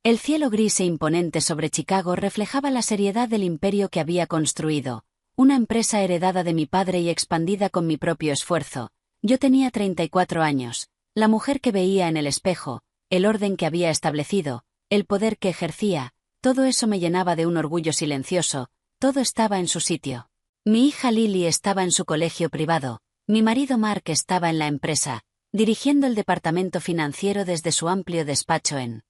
El cielo gris e imponente sobre Chicago reflejaba la seriedad del imperio que había construido, una empresa heredada de mi padre y expandida con mi propio esfuerzo. Yo tenía 34 años, la mujer que veía en el espejo, el orden que había establecido, el poder que ejercía, todo eso me llenaba de un orgullo silencioso, todo estaba en su sitio. Mi hija Lily estaba en su colegio privado, mi marido Mark estaba en la empresa, dirigiendo el departamento financiero desde su amplio despacho en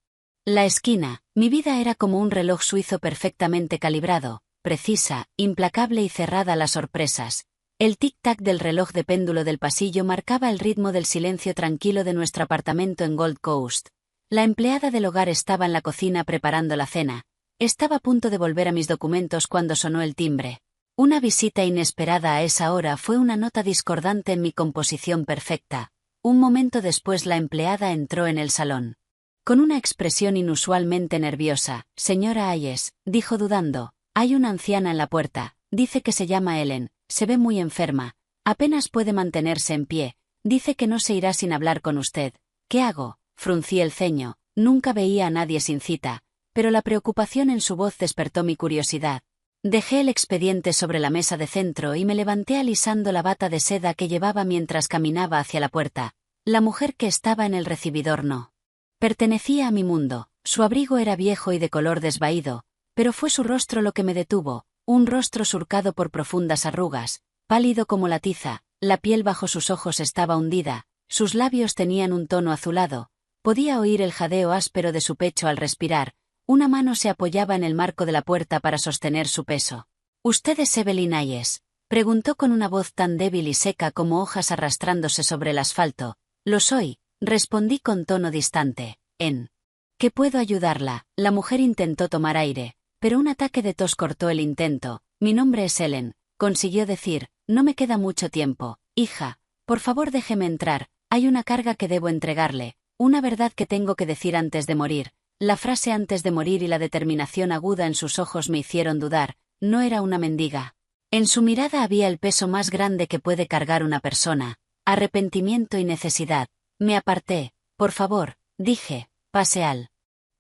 la esquina. Mi vida era como un reloj suizo perfectamente calibrado, precisa, implacable y cerrada a las sorpresas. El tic-tac del reloj de péndulo del pasillo marcaba el ritmo del silencio tranquilo de nuestro apartamento en Gold Coast. La empleada del hogar estaba en la cocina preparando la cena. Estaba a punto de volver a mis documentos cuando sonó el timbre. Una visita inesperada a esa hora fue una nota discordante en mi composición perfecta. Un momento después la empleada entró en el salón. Con una expresión inusualmente nerviosa, «Señora Hayes», dijo dudando, «hay una anciana en la puerta, dice que se llama Ellen, se ve muy enferma, apenas puede mantenerse en pie, dice que no se irá sin hablar con usted. ¿Qué hago?». Fruncí el ceño, nunca veía a nadie sin cita, pero la preocupación en su voz despertó mi curiosidad. Dejé el expediente sobre la mesa de centro y me levanté alisando la bata de seda que llevaba mientras caminaba hacia la puerta. La mujer que estaba en el recibidor no pertenecía a mi mundo, su abrigo era viejo y de color desvaído, pero fue su rostro lo que me detuvo, un rostro surcado por profundas arrugas, pálido como la tiza, la piel bajo sus ojos estaba hundida, sus labios tenían un tono azulado, podía oír el jadeo áspero de su pecho al respirar, una mano se apoyaba en el marco de la puerta para sostener su peso. «¿Usted es Evelyn Hayes?», preguntó con una voz tan débil y seca como hojas arrastrándose sobre el asfalto. «Lo soy», respondí con tono distante. «¿En qué puedo ayudarla?». La mujer intentó tomar aire, pero un ataque de tos cortó el intento. «Mi nombre es Ellen», consiguió decir, «no me queda mucho tiempo. Hija, por favor déjeme entrar, hay una carga que debo entregarle, una verdad que tengo que decir antes de morir». La frase «antes de morir» y la determinación aguda en sus ojos me hicieron dudar, no era una mendiga. En su mirada había el peso más grande que puede cargar una persona, arrepentimiento y necesidad. Me aparté. «Por favor», dije, «pase al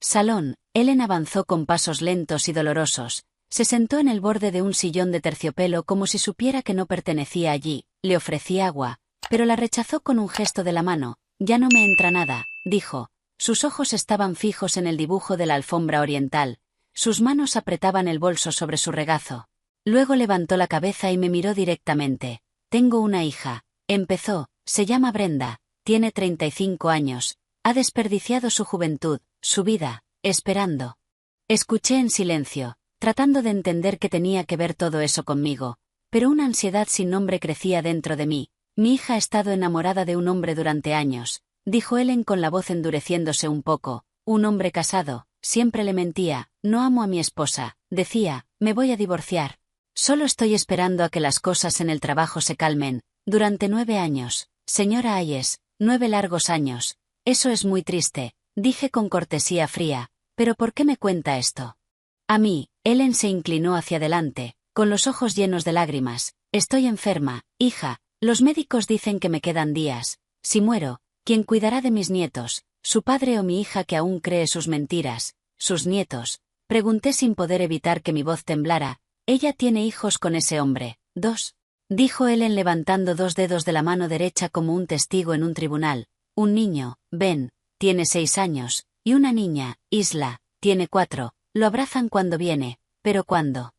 salón». Ellen avanzó con pasos lentos y dolorosos. Se sentó en el borde de un sillón de terciopelo como si supiera que no pertenecía allí. Le ofrecí agua, pero la rechazó con un gesto de la mano. «Ya no me entra nada», dijo. Sus ojos estaban fijos en el dibujo de la alfombra oriental. Sus manos apretaban el bolso sobre su regazo. Luego levantó la cabeza y me miró directamente. «Tengo una hija», empezó, «se llama Brenda, tiene 35 años, ha desperdiciado su juventud, su vida, esperando». Escuché en silencio, tratando de entender qué tenía que ver todo eso conmigo, pero una ansiedad sin nombre crecía dentro de mí. «Mi hija ha estado enamorada de un hombre durante años», dijo Ellen con la voz endureciéndose un poco. «Un hombre casado, siempre le mentía, no amo a mi esposa», decía, «me voy a divorciar. Solo estoy esperando a que las cosas en el trabajo se calmen. Durante 9 años, señora Hayes, 9 largos años. Eso es muy triste», dije con cortesía fría, «pero ¿por qué me cuenta esto?». «A mí», Ellen se inclinó hacia adelante, con los ojos llenos de lágrimas. «Estoy enferma, hija, los médicos dicen que me quedan días. Si muero, ¿quién cuidará de mis nietos? ¿Su padre o mi hija que aún cree sus mentiras? ¿Sus nietos?», pregunté sin poder evitar que mi voz temblara. «Ella tiene hijos con ese hombre». «2», dijo Ellen levantando 2 dedos de la mano derecha como un testigo en un tribunal. «Un niño, Ben, tiene 6 años, y una niña, Isla, tiene 4, lo abrazan cuando viene, pero cuando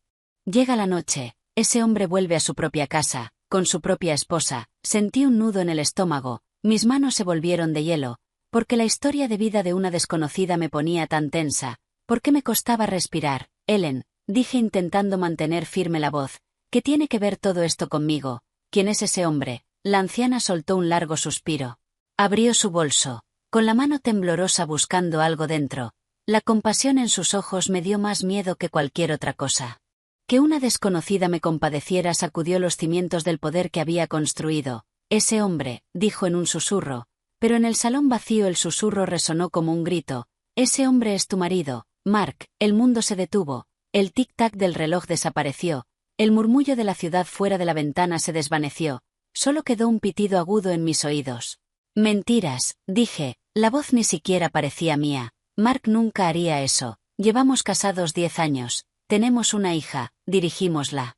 llega la noche, ese hombre vuelve a su propia casa, con su propia esposa». Sentí un nudo en el estómago, mis manos se volvieron de hielo, porque la historia de vida de una desconocida me ponía tan tensa, porque me costaba respirar. «Ellen», dije intentando mantener firme la voz, «¿qué tiene que ver todo esto conmigo? ¿Quién es ese hombre?». La anciana soltó un largo suspiro. Abrió su bolso, con la mano temblorosa buscando algo dentro. La compasión en sus ojos me dio más miedo que cualquier otra cosa. Que una desconocida me compadeciera sacudió los cimientos del poder que había construido. «Ese hombre», dijo en un susurro, pero en el salón vacío el susurro resonó como un grito. «Ese hombre es tu marido, Mark». El mundo se detuvo, el tic-tac del reloj desapareció, el murmullo de la ciudad fuera de la ventana se desvaneció, solo quedó un pitido agudo en mis oídos. «Mentiras», dije, la voz ni siquiera parecía mía. Mark nunca haría eso. Llevamos casados 10 años. Tenemos una hija, dirigimos la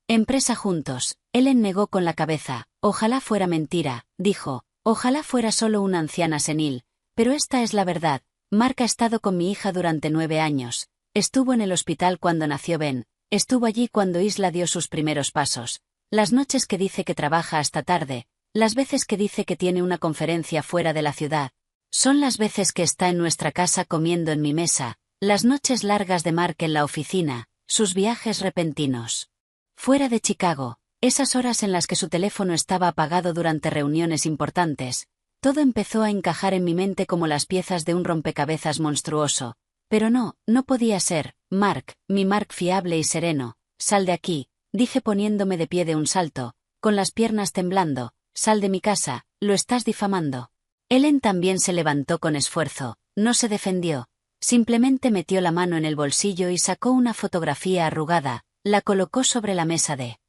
empresa juntos. Ellen negó con la cabeza. Ojalá fuera mentira, dijo. Ojalá fuera solo una anciana senil. Pero esta es la verdad. Mark ha estado con mi hija durante 9 años. Estuvo en el hospital cuando nació Ben. Estuvo allí cuando Isla dio sus primeros pasos. Las noches que dice que trabaja hasta tarde. Las veces que dice que tiene una conferencia fuera de la ciudad. Son las veces que está en nuestra casa comiendo en mi mesa. Las noches largas de Mark en la oficina. Sus viajes repentinos fuera de Chicago. Esas horas en las que su teléfono estaba apagado durante reuniones importantes. Todo empezó a encajar en mi mente como las piezas de un rompecabezas monstruoso. Pero no podía ser. Mark, mi Mark fiable y sereno. Sal de aquí, dije poniéndome de pie de un salto, con las piernas temblando. Sal de mi casa, lo estás difamando. Ellen también se levantó con esfuerzo. No se defendió. Simplemente metió la mano en el bolsillo y sacó una fotografía arrugada. La colocó sobre la mesa de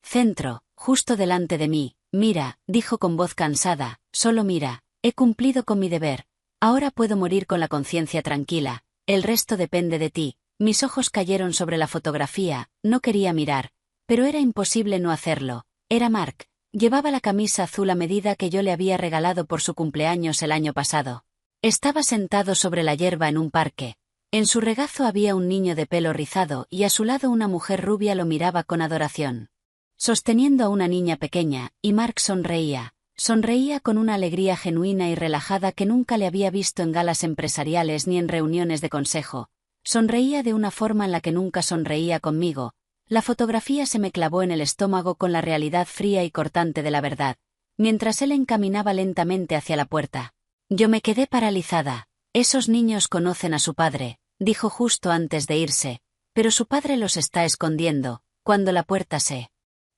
centro, justo delante de mí. Mira, dijo con voz cansada, solo mira. He cumplido con mi deber. Ahora puedo morir con la conciencia tranquila. El resto depende de ti. Mis ojos cayeron sobre la fotografía. No quería mirar. Pero era imposible no hacerlo. Era Mark. Llevaba la camisa azul a medida que yo le había regalado por su cumpleaños el año pasado. Estaba sentado sobre la hierba en un parque. En su regazo había un niño de pelo rizado y a su lado una mujer rubia lo miraba con adoración. Sosteniendo a una niña pequeña, y Mark sonreía. Sonreía con una alegría genuina y relajada que nunca le había visto en galas empresariales ni en reuniones de consejo. Sonreía de una forma en la que nunca sonreía conmigo. La fotografía se me clavó en el estómago con la realidad fría y cortante de la verdad, mientras él encaminaba lentamente hacia la puerta. Yo me quedé paralizada. Esos niños conocen a su padre, dijo justo antes de irse, pero su padre los está escondiendo. Cuando la puerta se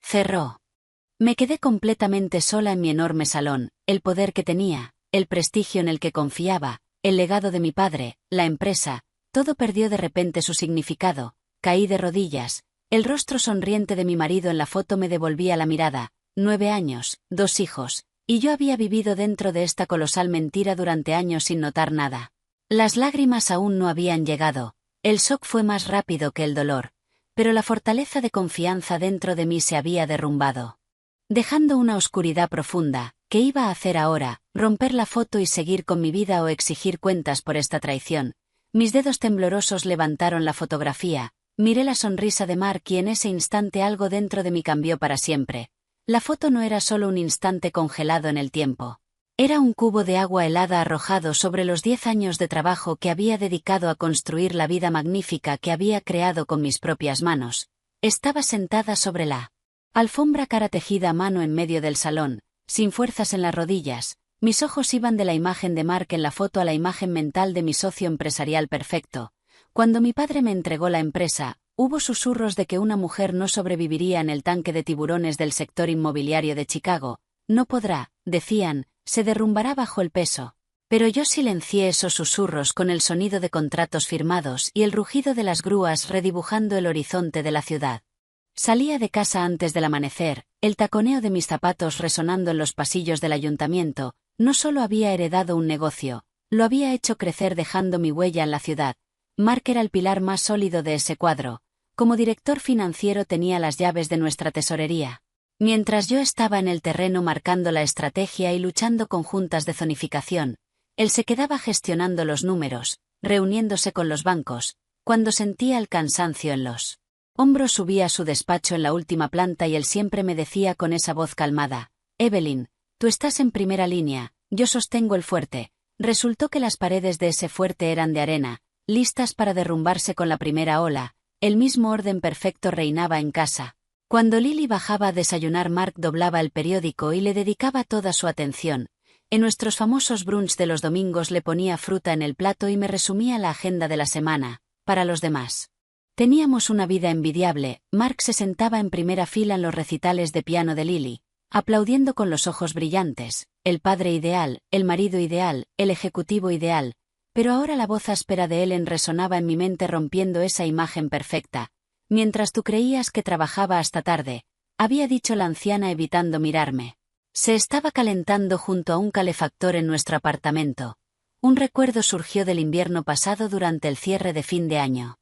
cerró, me quedé completamente sola en mi enorme salón. El poder que tenía, el prestigio en el que confiaba, el legado de mi padre, la empresa, todo perdió de repente su significado. Caí de rodillas. El rostro sonriente de mi marido en la foto me devolvía la mirada. 9 años, 2 hijos, y yo había vivido dentro de esta colosal mentira durante años sin notar nada. Las lágrimas aún no habían llegado. El shock fue más rápido que el dolor, pero la fortaleza de confianza dentro de mí se había derrumbado, dejando una oscuridad profunda. ¿Qué iba a hacer ahora? ¿Romper la foto y seguir con mi vida o exigir cuentas por esta traición? Mis dedos temblorosos levantaron la fotografía. Miré la sonrisa de Mark y en ese instante algo dentro de mí cambió para siempre. La foto no era solo un instante congelado en el tiempo. Era un cubo de agua helada arrojado sobre los 10 años de trabajo que había dedicado a construir la vida magnífica que había creado con mis propias manos. Estaba sentada sobre la alfombra cara tejida a mano en medio del salón, sin fuerzas en las rodillas. Mis ojos iban de la imagen de Mark en la foto a la imagen mental de mi socio empresarial perfecto. Cuando mi padre me entregó la empresa, hubo susurros de que una mujer no sobreviviría en el tanque de tiburones del sector inmobiliario de Chicago. No podrá, decían, se derrumbará bajo el peso. Pero yo silencié esos susurros con el sonido de contratos firmados y el rugido de las grúas redibujando el horizonte de la ciudad. Salía de casa antes del amanecer, el taconeo de mis zapatos resonando en los pasillos del ayuntamiento. No solo había heredado un negocio, lo había hecho crecer dejando mi huella en la ciudad. Mark era el pilar más sólido de ese cuadro. Como director financiero tenía las llaves de nuestra tesorería. Mientras yo estaba en el terreno marcando la estrategia y luchando con juntas de zonificación, él se quedaba gestionando los números, reuniéndose con los bancos. Cuando sentía el cansancio en los hombros subía a su despacho en la última planta y él siempre me decía con esa voz calmada: Evelyn, tú estás en primera línea, yo sostengo el fuerte. Resultó que las paredes de ese fuerte eran de arena, listas para derrumbarse con la primera ola. El mismo orden perfecto reinaba en casa. Cuando Lily bajaba a desayunar, Mark doblaba el periódico y le dedicaba toda su atención. En nuestros famosos brunch de los domingos le ponía fruta en el plato y me resumía la agenda de la semana. Para los demás, teníamos una vida envidiable. Mark se sentaba en primera fila en los recitales de piano de Lily, aplaudiendo con los ojos brillantes. El padre ideal, el marido ideal, el ejecutivo ideal. Pero ahora la voz áspera de Ellen resonaba en mi mente rompiendo esa imagen perfecta. Mientras tú creías que trabajaba hasta tarde, había dicho la anciana evitando mirarme. Se estaba calentando junto a un calefactor en nuestro apartamento. Un recuerdo surgió del invierno pasado durante el cierre de fin de año.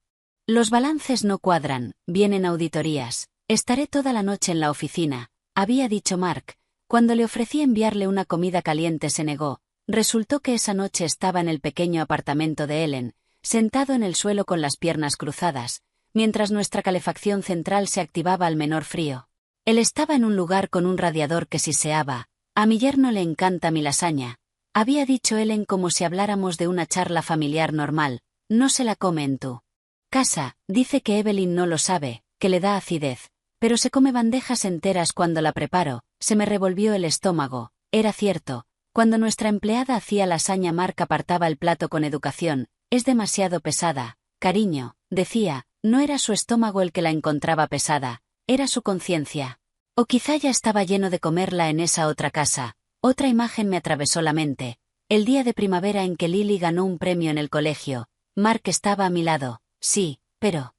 Los balances no cuadran, vienen auditorías. Estaré toda la noche en la oficina, había dicho Mark. Cuando le ofrecí enviarle una comida caliente se negó. Resultó que esa noche estaba en el pequeño apartamento de Ellen, sentado en el suelo con las piernas cruzadas, mientras nuestra calefacción central se activaba al menor frío. Él estaba en un lugar con un radiador que siseaba. A mi yerno le encanta mi lasaña. Había dicho Ellen como si habláramos de una charla familiar normal. No se la come en tu casa, dice que Evelyn no lo sabe, que le da acidez. Pero se come bandejas enteras cuando la preparo. Se me revolvió el estómago. Era cierto. Cuando nuestra empleada hacía lasaña, Mark apartaba el plato con educación. Es demasiado pesada. Cariño, decía, no era su estómago el que la encontraba pesada, era su conciencia. O quizá ya estaba lleno de comerla en esa otra casa. Otra imagen me atravesó la mente. El día de primavera en que Lily ganó un premio en el colegio. Mark estaba a mi lado. Sí, pero...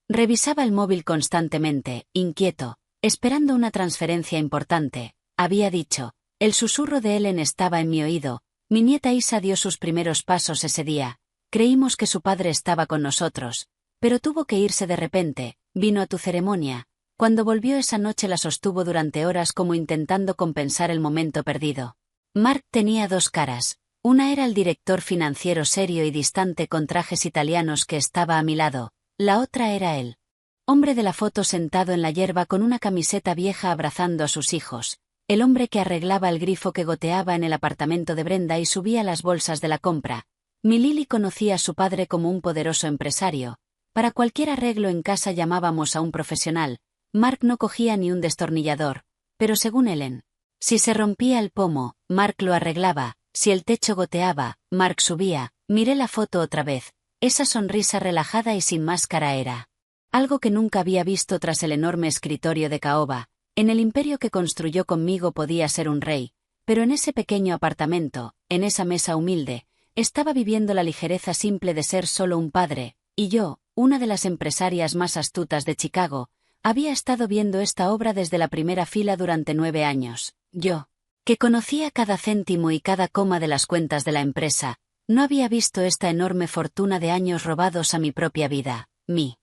Revisaba el móvil constantemente, inquieto, esperando una transferencia importante. Había dicho. El susurro de Ellen estaba en mi oído. Mi nieta Isa dio sus primeros pasos ese día. Creímos que su padre estaba con nosotros. Pero tuvo que irse de repente. Vino a tu ceremonia. Cuando volvió esa noche la sostuvo durante horas como intentando compensar el momento perdido. Mark tenía dos caras. Una era el director financiero serio y distante con trajes italianos que estaba a mi lado. La otra era él. Hombre de la foto sentado en la hierba con una camiseta vieja abrazando a sus hijos. El hombre que arreglaba el grifo que goteaba en el apartamento de Brenda y subía las bolsas de la compra. Mi Lily conocía a su padre como un poderoso empresario. Para cualquier arreglo en casa llamábamos a un profesional. Mark no cogía ni un destornillador. Pero según Ellen, si se rompía el pomo, Mark lo arreglaba. Si el techo goteaba, Mark subía. Miré la foto otra vez. Esa sonrisa relajada y sin máscara era algo que nunca había visto tras el enorme escritorio de caoba. En el imperio que construyó conmigo podía ser un rey, pero en ese pequeño apartamento, en esa mesa humilde, estaba viviendo la ligereza simple de ser solo un padre, y yo, una de las empresarias más astutas de Chicago, había estado viendo esta obra desde la primera fila durante 9 años. Yo, que conocía cada céntimo y cada coma de las cuentas de la empresa, no había visto esta enorme fortuna de años robados a mi propia vida. Mi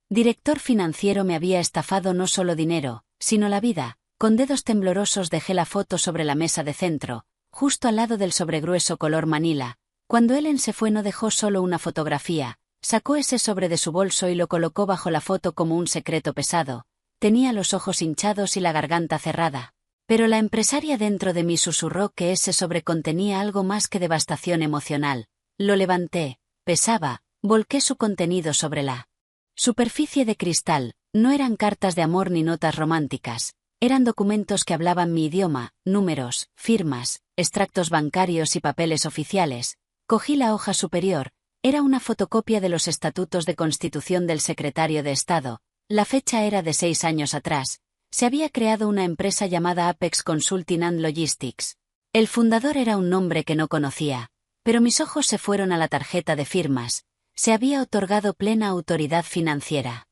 director financiero me había estafado no solo dinero, sino la vida. Con dedos temblorosos dejé la foto sobre la mesa de centro, justo al lado del sobregrueso color manila. Cuando Ellen se fue no dejó solo una fotografía, sacó ese sobre de su bolso y lo colocó bajo la foto como un secreto pesado. Tenía los ojos hinchados y la garganta cerrada. Pero la empresaria dentro de mí susurró que ese sobre contenía algo más que devastación emocional. Lo levanté, pesaba, volqué su contenido sobre la superficie de cristal. No eran cartas de amor ni notas románticas. Eran documentos que hablaban mi idioma, números, firmas, extractos bancarios y papeles oficiales. Cogí la hoja superior. Era una fotocopia de los estatutos de constitución del secretario de Estado. La fecha era de 6 años atrás. Se había creado una empresa llamada Apex Consulting and Logistics. El fundador era un nombre que no conocía. Pero mis ojos se fueron a la tarjeta de firmas. Se había otorgado plena autoridad financiera.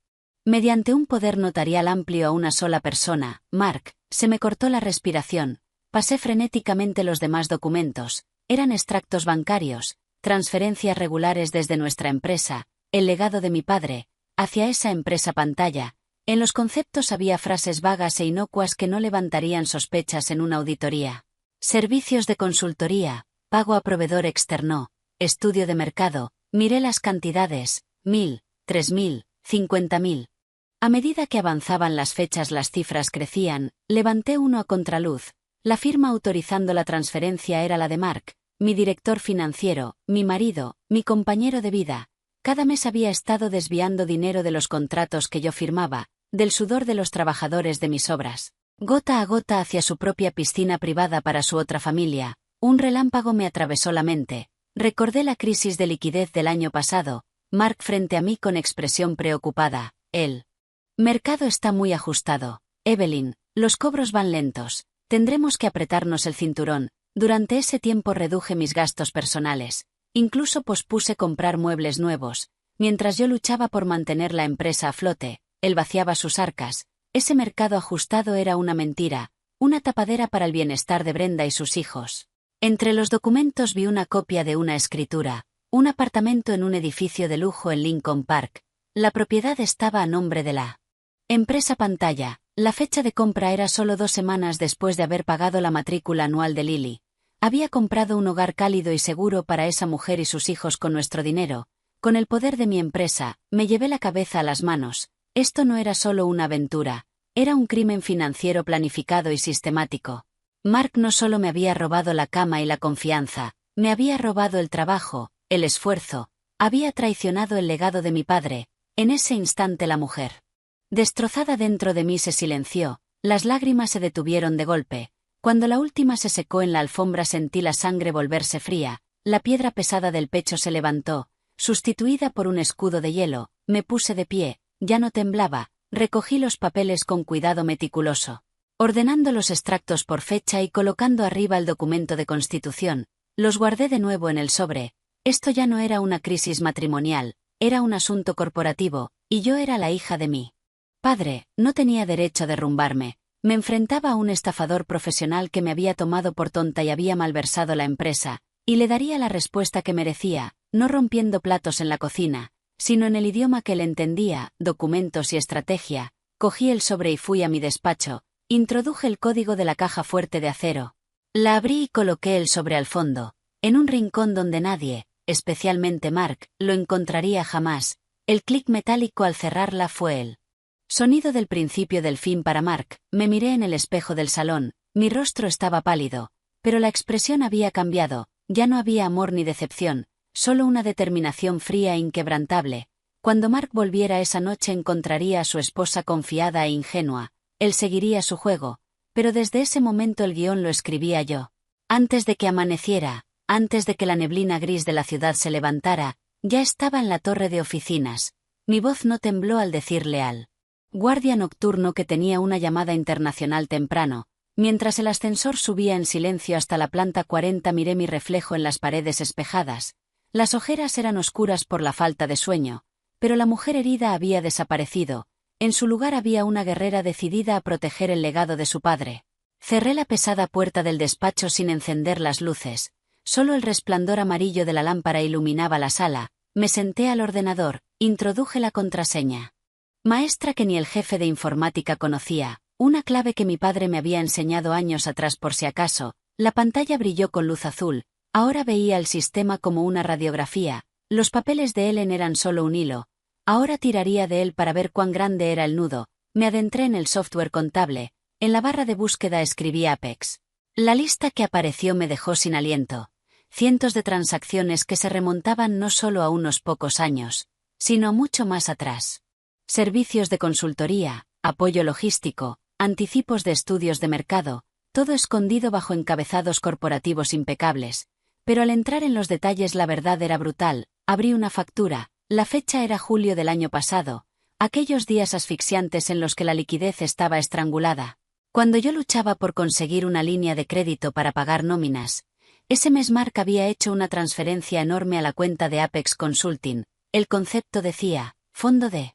Mediante un poder notarial amplio a una sola persona, Mark, se me cortó la respiración. Pasé frenéticamente los demás documentos. Eran extractos bancarios, transferencias regulares desde nuestra empresa, el legado de mi padre, hacia esa empresa pantalla. En los conceptos había frases vagas e inocuas que no levantarían sospechas en una auditoría. Servicios de consultoría, pago a proveedor externo, estudio de mercado. Miré las cantidades, 1.000, 3.000, 50.000. A medida que avanzaban las fechas las cifras crecían. Levanté uno a contraluz. La firma autorizando la transferencia era la de Mark, mi director financiero, mi marido, mi compañero de vida. Cada mes había estado desviando dinero de los contratos que yo firmaba, del sudor de los trabajadores de mis obras, gota a gota hacia su propia piscina privada para su otra familia. Un relámpago me atravesó la mente. Recordé la crisis de liquidez del año pasado. Mark frente a mí con expresión preocupada. El mercado está muy ajustado. Evelyn, los cobros van lentos. Tendremos que apretarnos el cinturón. Durante ese tiempo reduje mis gastos personales. Incluso pospuse comprar muebles nuevos. Mientras yo luchaba por mantener la empresa a flote, él vaciaba sus arcas. Ese mercado ajustado era una mentira, una tapadera para el bienestar de Brenda y sus hijos. Entre los documentos vi una copia de una escritura, un apartamento en un edificio de lujo en Lincoln Park. La propiedad estaba a nombre de la empresa Pantalla. La fecha de compra era solo 2 semanas después de haber pagado la matrícula anual de Lily. Había comprado un hogar cálido y seguro para esa mujer y sus hijos con nuestro dinero. Con el poder de mi empresa, me llevé la cabeza a las manos. Esto no era solo una aventura, era un crimen financiero planificado y sistemático. Mark no solo me había robado la cama y la confianza, me había robado el trabajo, el esfuerzo, había traicionado el legado de mi padre. En ese instante la mujer, destrozada dentro de mí, se silenció, las lágrimas se detuvieron de golpe. Cuando la última se secó en la alfombra sentí la sangre volverse fría, la piedra pesada del pecho se levantó, sustituida por un escudo de hielo. Me puse de pie, ya no temblaba, recogí los papeles con cuidado meticuloso, ordenando los extractos por fecha y colocando arriba el documento de constitución. Los guardé de nuevo en el sobre. Esto ya no era una crisis matrimonial, era un asunto corporativo, y yo era la hija de mi padre. No tenía derecho a derrumbarme. Me enfrentaba a un estafador profesional que me había tomado por tonta y había malversado la empresa, y le daría la respuesta que merecía, no rompiendo platos en la cocina, sino en el idioma que él entendía, documentos y estrategia. Cogí el sobre y fui a mi despacho, introduje el código de la caja fuerte de acero. La abrí y coloqué el sobre al fondo, en un rincón donde nadie, especialmente Mark, lo encontraría jamás. El clic metálico al cerrarla fue el sonido del principio del fin para Mark. Me miré en el espejo del salón, mi rostro estaba pálido, pero la expresión había cambiado, ya no había amor ni decepción, solo una determinación fría e inquebrantable. Cuando Mark volviera esa noche encontraría a su esposa confiada e ingenua, él seguiría su juego, pero desde ese momento el guión lo escribía yo. Antes de que amaneciera, antes de que la neblina gris de la ciudad se levantara, ya estaba en la torre de oficinas. Mi voz no tembló al decirle al guardia nocturno que tenía una llamada internacional temprano. Mientras el ascensor subía en silencio hasta la planta 40 miré mi reflejo en las paredes espejadas. Las ojeras eran oscuras por la falta de sueño, pero la mujer herida había desaparecido. En su lugar había una guerrera decidida a proteger el legado de su padre. Cerré la pesada puerta del despacho sin encender las luces. Solo el resplandor amarillo de la lámpara iluminaba la sala. Me senté al ordenador, introduje la contraseña maestra que ni el jefe de informática conocía, una clave que mi padre me había enseñado años atrás por si acaso. La pantalla brilló con luz azul. Ahora veía el sistema como una radiografía. Los papeles de Ellen eran solo un hilo. Ahora tiraría de él para ver cuán grande era el nudo. Me adentré en el software contable. En la barra de búsqueda escribí Apex. La lista que apareció me dejó sin aliento. Cientos de transacciones que se remontaban no solo a unos pocos años, sino mucho más atrás. Servicios de consultoría, apoyo logístico, anticipos de estudios de mercado, todo escondido bajo encabezados corporativos impecables. Pero al entrar en los detalles la verdad era brutal. Abrí una factura, la fecha era julio del año pasado, aquellos días asfixiantes en los que la liquidez estaba estrangulada. Cuando yo luchaba por conseguir una línea de crédito para pagar nóminas, ese mes Mark había hecho una transferencia enorme a la cuenta de Apex Consulting. El concepto decía, fondo de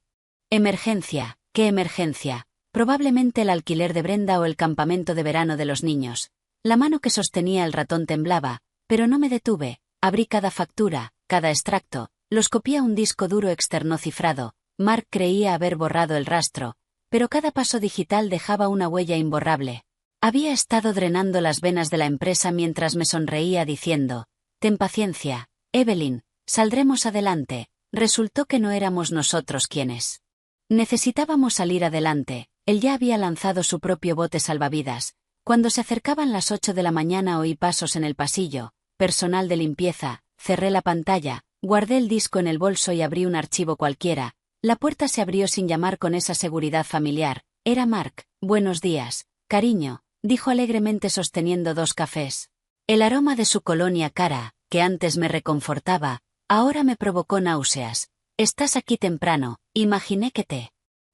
emergencia. ¿Qué emergencia? Probablemente el alquiler de Brenda o el campamento de verano de los niños. La mano que sostenía el ratón temblaba, pero no me detuve. Abrí cada factura, cada extracto, los copié a un disco duro externo cifrado. Mark creía haber borrado el rastro, pero cada paso digital dejaba una huella imborrable. Había estado drenando las venas de la empresa mientras me sonreía diciendo, ten paciencia, Evelyn, saldremos adelante. Resultó que no éramos nosotros quienes necesitábamos salir adelante. Él ya había lanzado su propio bote salvavidas. Cuando se acercaban las 8 de la mañana oí pasos en el pasillo. Personal de limpieza. Cerré la pantalla, guardé el disco en el bolso y abrí un archivo cualquiera. La puerta se abrió sin llamar con esa seguridad familiar. Era Mark. Buenos días, cariño, dijo alegremente sosteniendo 2 cafés. El aroma de su colonia cara, que antes me reconfortaba, ahora me provocó náuseas. Estás aquí temprano, imaginé que te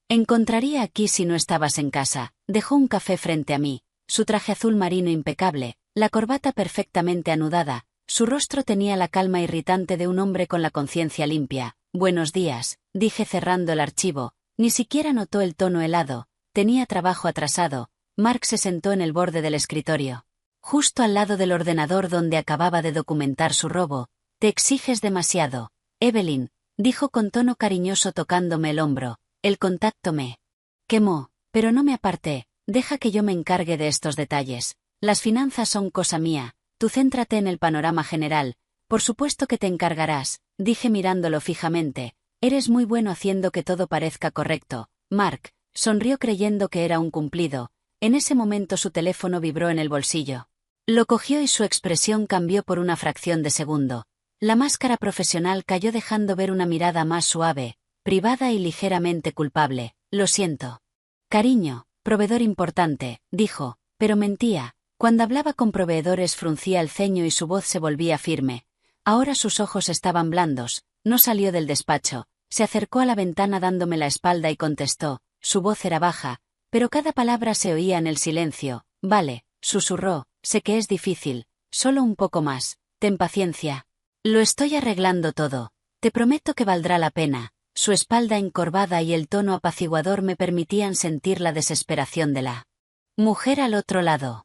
encontraría aquí si no estabas en casa. Dejó un café frente a mí, su traje azul marino impecable, la corbata perfectamente anudada, su rostro tenía la calma irritante de un hombre con la conciencia limpia. Buenos días, dije cerrando el archivo, ni siquiera notó el tono helado, tenía trabajo atrasado. Mark se sentó en el borde del escritorio. justo al lado del ordenador donde acababa de documentar su robo. Te exiges demasiado, Evelyn, dijo con tono cariñoso tocándome el hombro. El contacto me quemó, pero no me aparté. Deja que yo me encargue de estos detalles. Las finanzas son cosa mía, tú céntrate en el panorama general. Por supuesto que te encargarás, dije mirándolo fijamente. Eres muy bueno haciendo que todo parezca correcto. Mark sonrió creyendo que era un cumplido. En ese momento su teléfono vibró en el bolsillo. Lo cogió y su expresión cambió por una fracción de segundo. La máscara profesional cayó dejando ver una mirada más suave, privada y ligeramente culpable. Lo siento. Cariño, proveedor importante, dijo, pero mentía. Cuando hablaba con proveedores fruncía el ceño y su voz se volvía firme. Ahora sus ojos estaban blandos. No salió del despacho. Se acercó a la ventana dándome la espalda y contestó. Su voz era baja, pero cada palabra se oía en el silencio. Vale, susurró, sé que es difícil. Solo un poco más. Ten paciencia. Lo estoy arreglando todo. Te prometo que valdrá la pena. Su espalda encorvada y el tono apaciguador me permitían sentir la desesperación de la mujer al otro lado.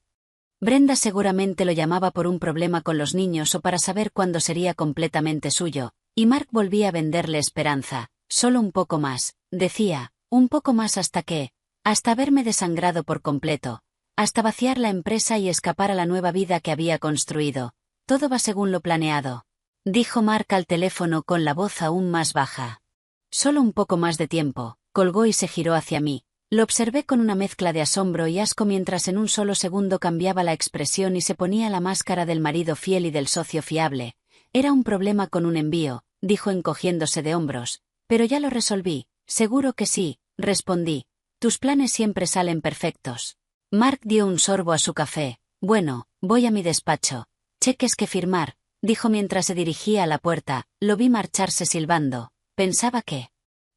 Brenda seguramente lo llamaba por un problema con los niños o para saber cuándo sería completamente suyo, y Mark volvía a venderle esperanza. Solo un poco más, decía, un poco más hasta haberme desangrado por completo, hasta vaciar la empresa y escapar a la nueva vida que había construido. Todo va según lo planeado, dijo Mark al teléfono con la voz aún más baja. Solo un poco más de tiempo, colgó y se giró hacia mí. Lo observé con una mezcla de asombro y asco mientras en un solo segundo cambiaba la expresión y se ponía la máscara del marido fiel y del socio fiable. Era un problema con un envío, dijo encogiéndose de hombros. Pero ya lo resolví. Seguro que sí, respondí. Tus planes siempre salen perfectos. Mark dio un sorbo a su café. Bueno, voy a mi despacho. Cheques que firmar, dijo mientras se dirigía a la puerta. Lo vi marcharse silbando. Pensaba que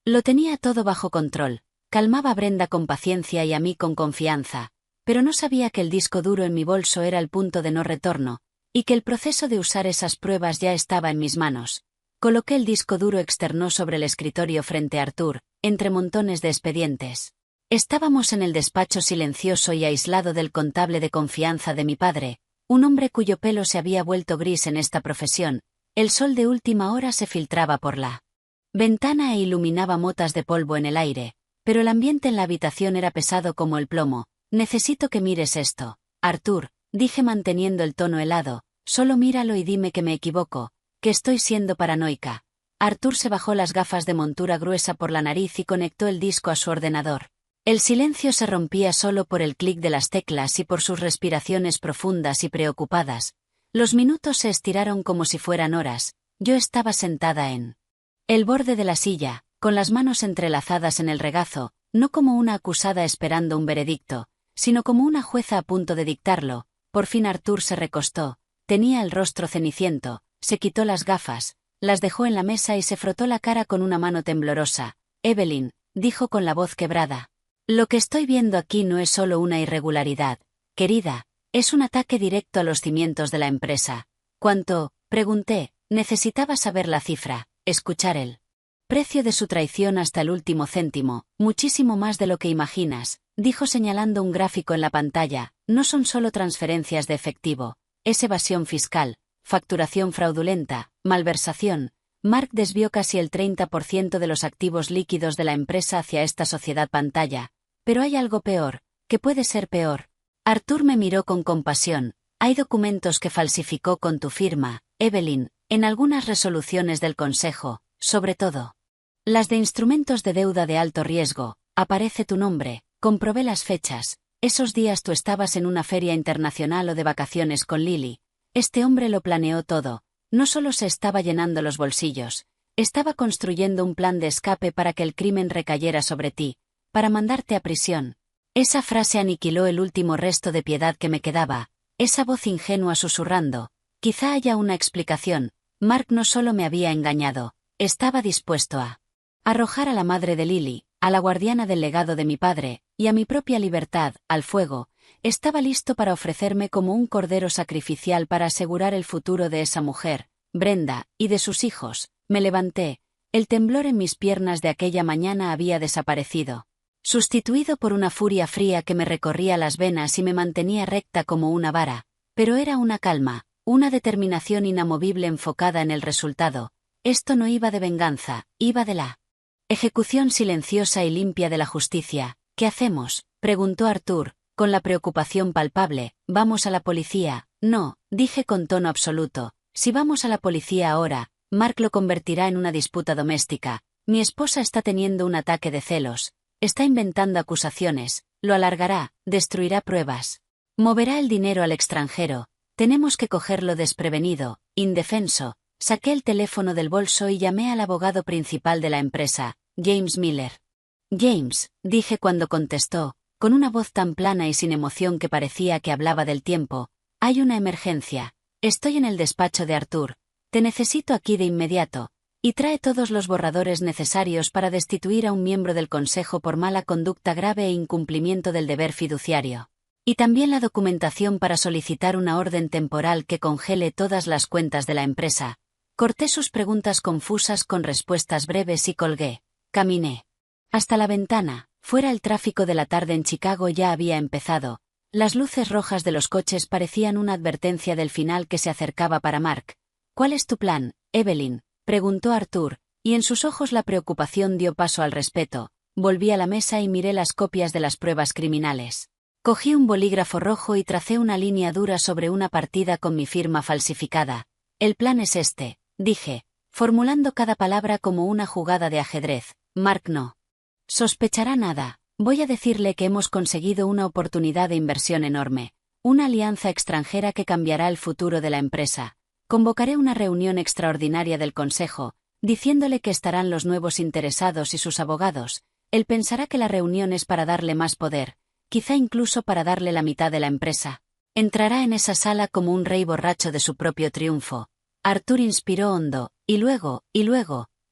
lo tenía todo bajo control. Calmaba a Brenda con paciencia y a mí con confianza, pero no sabía que el disco duro en mi bolso era el punto de no retorno, y que el proceso de usar esas pruebas ya estaba en mis manos. Coloqué el disco duro externo sobre el escritorio frente a Arthur, entre montones de expedientes. Estábamos en el despacho silencioso y aislado del contable de confianza de mi padre, un hombre cuyo pelo se había vuelto gris en esta profesión. El sol de última hora se filtraba por la ventana e iluminaba motas de polvo en el aire, pero el ambiente en la habitación era pesado como el plomo. Necesito que mires esto, Arthur, dije manteniendo el tono helado, solo míralo y dime que me equivoco, que estoy siendo paranoica. Arthur se bajó las gafas de montura gruesa por la nariz y conectó el disco a su ordenador. El silencio se rompía solo por el clic de las teclas y por sus respiraciones profundas y preocupadas. Los minutos se estiraron como si fueran horas. Yo estaba sentada en el borde de la silla, con las manos entrelazadas en el regazo, no como una acusada esperando un veredicto, sino como una jueza a punto de dictarlo. Por fin Arthur se recostó. Tenía el rostro ceniciento, se quitó las gafas, las dejó en la mesa y se frotó la cara con una mano temblorosa. Evelyn, dijo con la voz quebrada. Lo que estoy viendo aquí no es solo una irregularidad, querida, es un ataque directo a los cimientos de la empresa. ¿Cuánto? Pregunté. Necesitaba saber la cifra, escuchar el precio de su traición hasta el último céntimo, muchísimo más de lo que imaginas, dijo señalando un gráfico en la pantalla. No son solo transferencias de efectivo, es evasión fiscal, facturación fraudulenta, malversación. Mark desvió casi el 30% de los activos líquidos de la empresa hacia esta sociedad pantalla. Pero hay algo peor, que puede ser peor. Arthur me miró con compasión. Hay documentos que falsificó con tu firma, Evelyn, en algunas resoluciones del Consejo, sobre todo las de instrumentos de deuda de alto riesgo. Aparece tu nombre, comprobé las fechas. Esos días tú estabas en una feria internacional o de vacaciones con Lily. Este hombre lo planeó todo. No solo se estaba llenando los bolsillos, estaba construyendo un plan de escape para que el crimen recayera sobre ti, para mandarte a prisión. Esa frase aniquiló el último resto de piedad que me quedaba, esa voz ingenua susurrando. Quizá haya una explicación. Mark no solo me había engañado, estaba dispuesto a arrojar a la madre de Lily, a la guardiana del legado de mi padre, y a mi propia libertad, al fuego. Estaba listo para ofrecerme como un cordero sacrificial para asegurar el futuro de esa mujer, Brenda, y de sus hijos. Me levanté. El temblor en mis piernas de aquella mañana había desaparecido, sustituido por una furia fría que me recorría las venas y me mantenía recta como una vara. Pero era una calma, una determinación inamovible enfocada en el resultado. Esto no iba de venganza, iba de la ejecución silenciosa y limpia de la justicia. ¿Qué hacemos?, preguntó Arthur, con la preocupación palpable. ¿Vamos a la policía? No, dije con tono absoluto. Si vamos a la policía ahora, Mark lo convertirá en una disputa doméstica. Mi esposa está teniendo un ataque de celos. Está inventando acusaciones, lo alargará, destruirá pruebas. Moverá el dinero al extranjero. Tenemos que cogerlo desprevenido, indefenso. Saqué el teléfono del bolso y llamé al abogado principal de la empresa, James Miller. James, dije cuando contestó, con una voz tan plana y sin emoción que parecía que hablaba del tiempo. Hay una emergencia. Estoy en el despacho de Arthur. Te necesito aquí de inmediato. Y trae todos los borradores necesarios para destituir a un miembro del consejo por mala conducta grave e incumplimiento del deber fiduciario. Y también la documentación para solicitar una orden temporal que congele todas las cuentas de la empresa. Corté sus preguntas confusas con respuestas breves y colgué. Caminé hasta la ventana. Fuera el tráfico de la tarde en Chicago ya había empezado. Las luces rojas de los coches parecían una advertencia del final que se acercaba para Mark. ¿Cuál es tu plan, Evelyn?, preguntó Arthur, y en sus ojos la preocupación dio paso al respeto. Volví a la mesa y miré las copias de las pruebas criminales. Cogí un bolígrafo rojo y tracé una línea dura sobre una partida con mi firma falsificada. El plan es este, dije, formulando cada palabra como una jugada de ajedrez. Mark no sospechará nada. Voy a decirle que hemos conseguido una oportunidad de inversión enorme, una alianza extranjera que cambiará el futuro de la empresa. Convocaré una reunión extraordinaria del consejo, diciéndole que estarán los nuevos interesados y sus abogados. Él pensará que la reunión es para darle más poder, quizá incluso para darle la mitad de la empresa. Entrará en esa sala como un rey borracho de su propio triunfo. Arthur inspiró hondo, y luego,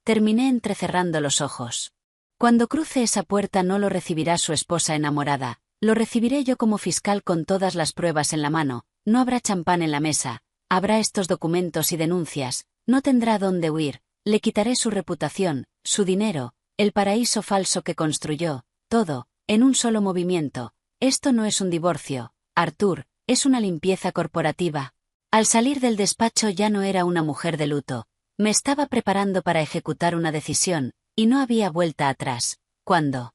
terminé entrecerrando los ojos. Cuando cruce esa puerta no lo recibirá su esposa enamorada, lo recibiré yo como fiscal con todas las pruebas en la mano. No habrá champán en la mesa, habrá estos documentos y denuncias, no tendrá dónde huir, le quitaré su reputación, su dinero, el paraíso falso que construyó, todo, en un solo movimiento. Esto no es un divorcio, Arthur, es una limpieza corporativa. Al salir del despacho ya no era una mujer de luto, me estaba preparando para ejecutar una decisión, y no había vuelta atrás. Cuando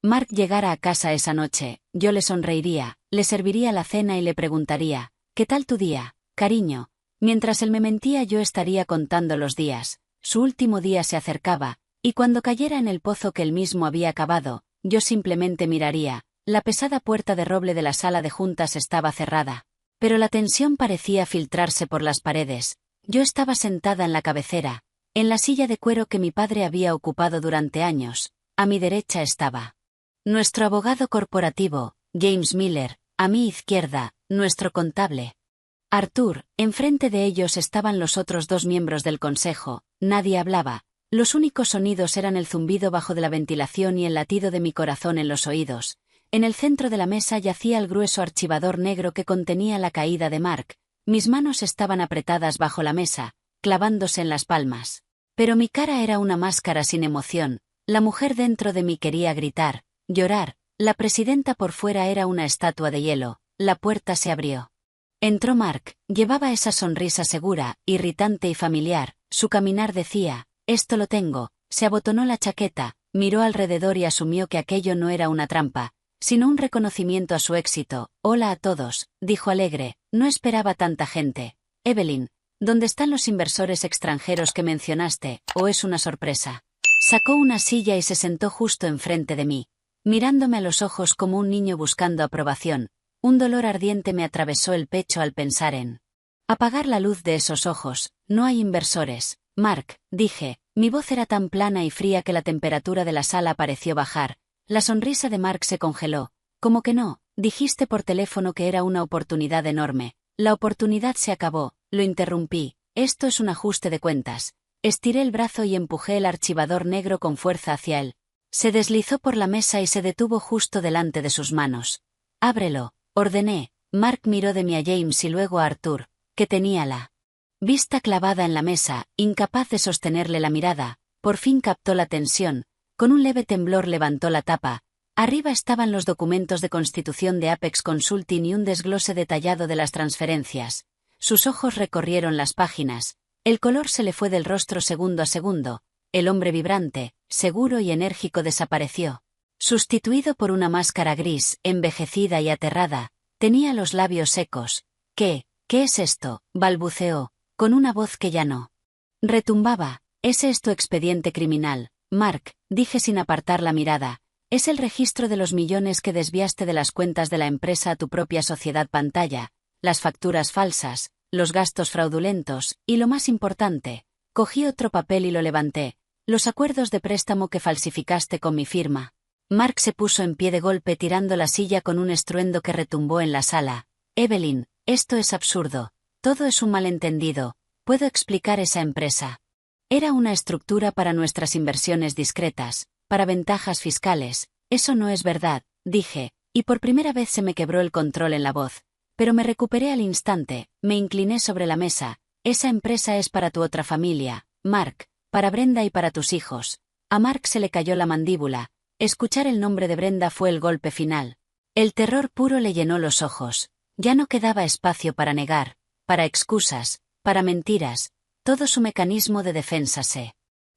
Mark llegara a casa esa noche, yo le sonreiría, le serviría la cena y le preguntaría, ¿qué tal tu día, cariño? Mientras él me mentía yo estaría contando los días. Su último día se acercaba, y cuando cayera en el pozo que él mismo había cavado, yo simplemente miraría. La pesada puerta de roble de la sala de juntas estaba cerrada, pero la tensión parecía filtrarse por las paredes. Yo estaba sentada en la cabecera, en la silla de cuero que mi padre había ocupado durante años. A mi derecha estaba nuestro abogado corporativo, James Miller, a mi izquierda, nuestro contable Arthur. Enfrente de ellos estaban los otros dos miembros del consejo. Nadie hablaba. Los únicos sonidos eran el zumbido bajo de la ventilación y el latido de mi corazón en los oídos. En el centro de la mesa yacía el grueso archivador negro que contenía la caída de Mark. Mis manos estaban apretadas bajo la mesa, clavándose en las palmas. Pero mi cara era una máscara sin emoción. La mujer dentro de mí quería gritar, llorar. La presidenta por fuera era una estatua de hielo. La puerta se abrió. Entró Mark. Llevaba esa sonrisa segura, irritante y familiar. Su caminar decía, esto lo tengo. Se abotonó la chaqueta, miró alrededor y asumió que aquello no era una trampa, sino un reconocimiento a su éxito. Hola a todos, dijo alegre. No esperaba tanta gente. Evelyn, ¿dónde están los inversores extranjeros que mencionaste, o es una sorpresa? Sacó una silla y se sentó justo enfrente de mí, mirándome a los ojos como un niño buscando aprobación. Un dolor ardiente me atravesó el pecho al pensar en apagar la luz de esos ojos. No hay inversores, Mark, dije. Mi voz era tan plana y fría que la temperatura de la sala pareció bajar. La sonrisa de Mark se congeló. ¿Cómo que no? Dijiste por teléfono que era una oportunidad enorme. La oportunidad se acabó, lo interrumpí. Esto es un ajuste de cuentas. Estiré el brazo y empujé el archivador negro con fuerza hacia él. Se deslizó por la mesa y se detuvo justo delante de sus manos. Ábrelo, ordené. Mark miró de mí a James y luego a Arthur, que tenía la vista clavada en la mesa, incapaz de sostenerle la mirada. Por fin captó la tensión. Con un leve temblor levantó la tapa. Arriba estaban los documentos de constitución de Apex Consulting y un desglose detallado de las transferencias. Sus ojos recorrieron las páginas. El color se le fue del rostro segundo a segundo. El hombre vibrante, seguro y enérgico desapareció. Sustituido por una máscara gris, envejecida y aterrada, tenía los labios secos. ¿Qué es esto?, balbuceó, con una voz que ya no retumbaba. Ese es tu expediente criminal, Mark, dije sin apartar la mirada. Es el registro de los millones que desviaste de las cuentas de la empresa a tu propia sociedad pantalla, las facturas falsas, los gastos fraudulentos, y lo más importante, cogí otro papel y lo levanté, los acuerdos de préstamo que falsificaste con mi firma. Mark se puso en pie de golpe tirando la silla con un estruendo que retumbó en la sala. Evelyn, esto es absurdo. Todo es un malentendido. Puedo explicar esa empresa. Era una estructura para nuestras inversiones discretas, para ventajas fiscales. Eso no es verdad, dije, y por primera vez se me quebró el control en la voz. Pero me recuperé al instante, me incliné sobre la mesa. Esa empresa es para tu otra familia, Mark, para Brenda y para tus hijos. A Mark se le cayó la mandíbula. Escuchar el nombre de Brenda fue el golpe final. El terror puro le llenó los ojos. Ya no quedaba espacio para negar, para excusas, para mentiras. Todo su mecanismo de defensa se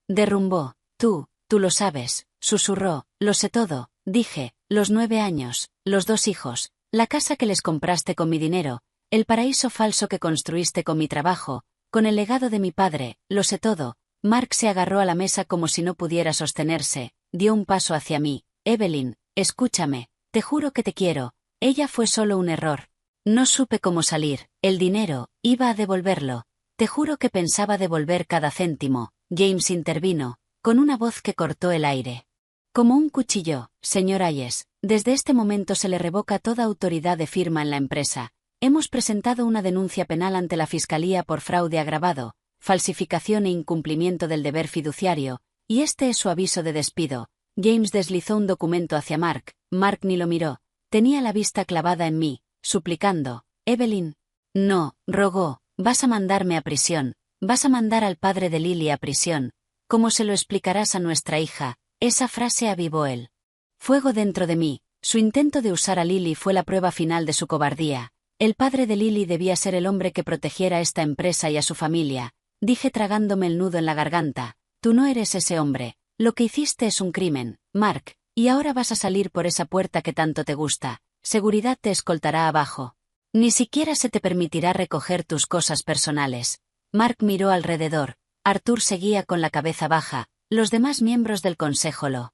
derrumbó. Tú lo sabes, susurró. Lo sé todo, dije. Los 9 años, los 2 hijos, la casa que les compraste con mi dinero, el paraíso falso que construiste con mi trabajo, con el legado de mi padre. Lo sé todo. Mark se agarró a la mesa como si no pudiera sostenerse. Dio un paso hacia mí. Evelyn, escúchame. Te juro que te quiero. Ella fue solo un error. No supe cómo salir. El dinero, iba a devolverlo. Te juro que pensaba devolver cada céntimo. James intervino, con una voz que cortó el aire. Como un cuchillo, señor Hayes, desde este momento se le revoca toda autoridad de firma en la empresa. Hemos presentado una denuncia penal ante la Fiscalía por fraude agravado, falsificación e incumplimiento del deber fiduciario, y este es su aviso de despido. James deslizó un documento hacia Mark. Mark ni lo miró. Tenía la vista clavada en mí, suplicando. Evelyn. No, rogó. Vas a mandarme a prisión. Vas a mandar al padre de Lily a prisión. ¿Cómo se lo explicarás a nuestra hija? Esa frase avivó el fuego dentro de mí. Su intento de usar a Lily fue la prueba final de su cobardía. El padre de Lily debía ser el hombre que protegiera a esta empresa y a su familia. Dije tragándome el nudo en la garganta. Tú no eres ese hombre. Lo que hiciste es un crimen, Mark, y ahora vas a salir por esa puerta que tanto te gusta. Seguridad te escoltará abajo. Ni siquiera se te permitirá recoger tus cosas personales. Mark miró alrededor. Arthur seguía con la cabeza baja. Los demás miembros del consejo lo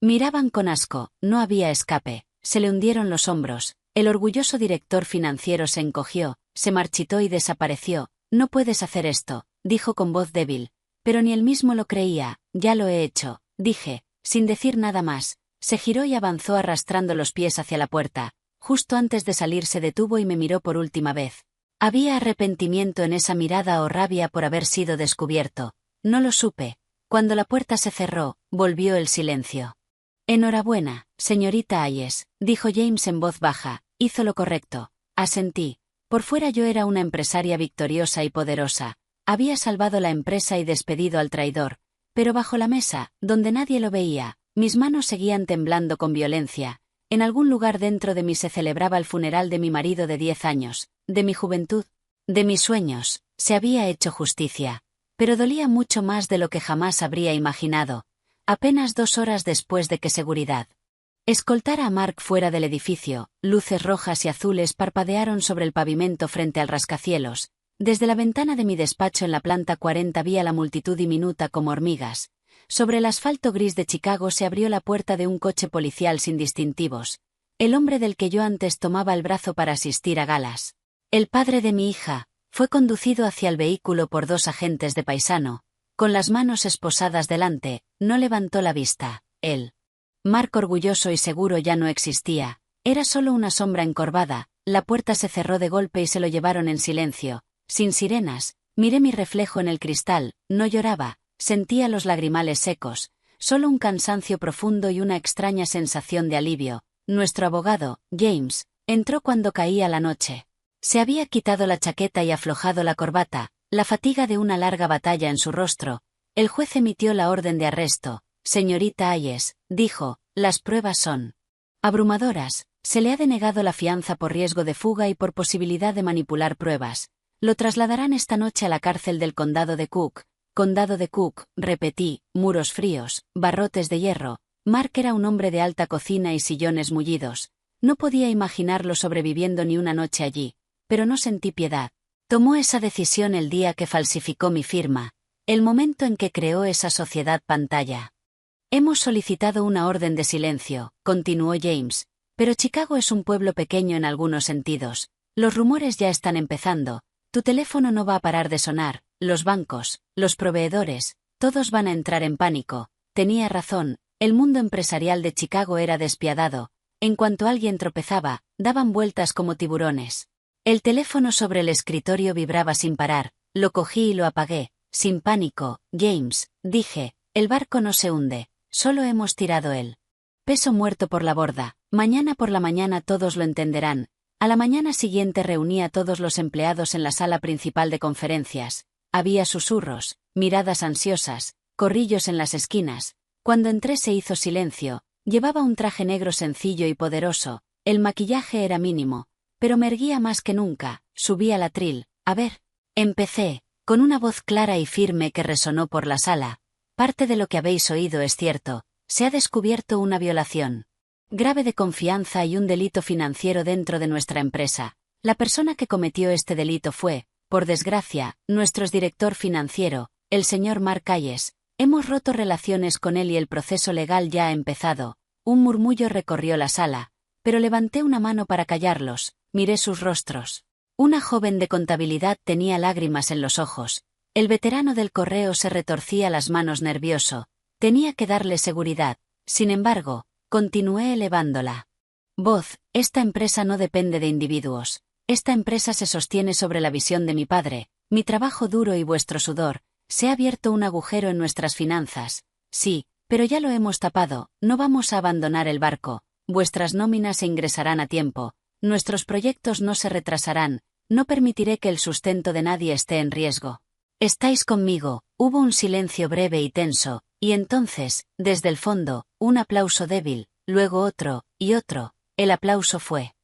miraban con asco. No había escape. Se le hundieron los hombros. El orgulloso director financiero se encogió, se marchitó y desapareció. No puedes hacer esto, dijo con voz débil. Pero ni él mismo lo creía. Ya lo he hecho, dije, sin decir nada más. Se giró y avanzó arrastrando los pies hacia la puerta. Justo antes de salir se detuvo y me miró por última vez. ¿Había arrepentimiento en esa mirada o rabia por haber sido descubierto? No lo supe. Cuando la puerta se cerró, volvió el silencio. Enhorabuena, señorita Hayes, dijo James en voz baja. Hizo lo correcto. Asentí. Por fuera yo era una empresaria victoriosa y poderosa. Había salvado la empresa y despedido al traidor. Pero bajo la mesa, donde nadie lo veía, mis manos seguían temblando con violencia. En algún lugar dentro de mí se celebraba el funeral de mi marido de 10 años, de mi juventud, de mis sueños. Se había hecho justicia. Pero dolía mucho más de lo que jamás habría imaginado. Apenas 2 horas después de que seguridad escoltara a Mark fuera del edificio, luces rojas y azules parpadearon sobre el pavimento frente al rascacielos. Desde la ventana de mi despacho en la planta 40 vi a la multitud diminuta como hormigas. Sobre el asfalto gris de Chicago se abrió la puerta de un coche policial sin distintivos. El hombre del que yo antes tomaba el brazo para asistir a galas. El padre de mi hija, fue conducido hacia el vehículo por 2 agentes de paisano. Con las manos esposadas delante, no levantó la vista. Él. Mark orgulloso y seguro ya no existía. Era solo una sombra encorvada. La puerta se cerró de golpe y se lo llevaron en silencio. Sin sirenas, miré mi reflejo en el cristal. No lloraba. Sentía los lagrimales secos, solo un cansancio profundo y una extraña sensación de alivio. Nuestro abogado, James, entró cuando caía la noche. Se había quitado la chaqueta y aflojado la corbata, la fatiga de una larga batalla en su rostro. El juez emitió la orden de arresto. Señorita Hayes, dijo, las pruebas son Abrumadoras. Se le ha denegado la fianza por riesgo de fuga y por posibilidad de manipular pruebas. Lo trasladarán esta noche a la cárcel del condado de Cook. Condado de Cook, repetí, muros fríos, barrotes de hierro. Mark era un hombre de alta cocina y sillones mullidos. No podía imaginarlo sobreviviendo ni una noche allí, pero no sentí piedad. Tomó esa decisión el día que falsificó mi firma, el momento en que creó esa sociedad pantalla. Hemos solicitado una orden de silencio, continuó James, pero Chicago es un pueblo pequeño en algunos sentidos. Los rumores ya están empezando, tu teléfono no va a parar de sonar, los bancos, los proveedores, todos van a entrar en pánico. Tenía razón, el mundo empresarial de Chicago era despiadado. En cuanto alguien tropezaba, daban vueltas como tiburones. El teléfono sobre el escritorio vibraba sin parar, lo cogí y lo apagué. Sin pánico, James, dije, el barco no se hunde, solo hemos tirado el peso muerto por la borda. Mañana por la mañana todos lo entenderán. A la mañana siguiente reuní a todos los empleados en la sala principal de conferencias. Había susurros, miradas ansiosas, corrillos en las esquinas. Cuando entré se hizo silencio. Llevaba un traje negro sencillo y poderoso. El maquillaje era mínimo, pero me erguía más que nunca. Subí al atril. A ver. Empecé, con una voz clara y firme que resonó por la sala. Parte de lo que habéis oído es cierto. Se ha descubierto una violación grave de confianza y un delito financiero dentro de nuestra empresa. La persona que cometió este delito fue, por desgracia, nuestro director financiero, el señor Mark Hayes. Hemos roto relaciones con él y el proceso legal ya ha empezado. Un murmullo recorrió la sala, pero levanté una mano para callarlos. Miré sus rostros. Una joven de contabilidad tenía lágrimas en los ojos. El veterano del correo se retorcía las manos nervioso. Tenía que darle seguridad. Sin embargo, continué elevándola voz. Esta empresa no depende de individuos. Esta empresa se sostiene sobre la visión de mi padre, mi trabajo duro y vuestro sudor. Se ha abierto un agujero en nuestras finanzas. Sí, pero ya lo hemos tapado. No vamos a abandonar el barco. Vuestras nóminas se ingresarán a tiempo. Nuestros proyectos no se retrasarán. No permitiré que el sustento de nadie esté en riesgo. ¿Estáis conmigo? Hubo un silencio breve y tenso, y entonces, desde el fondo, un aplauso débil, luego otro, y otro. El aplauso fue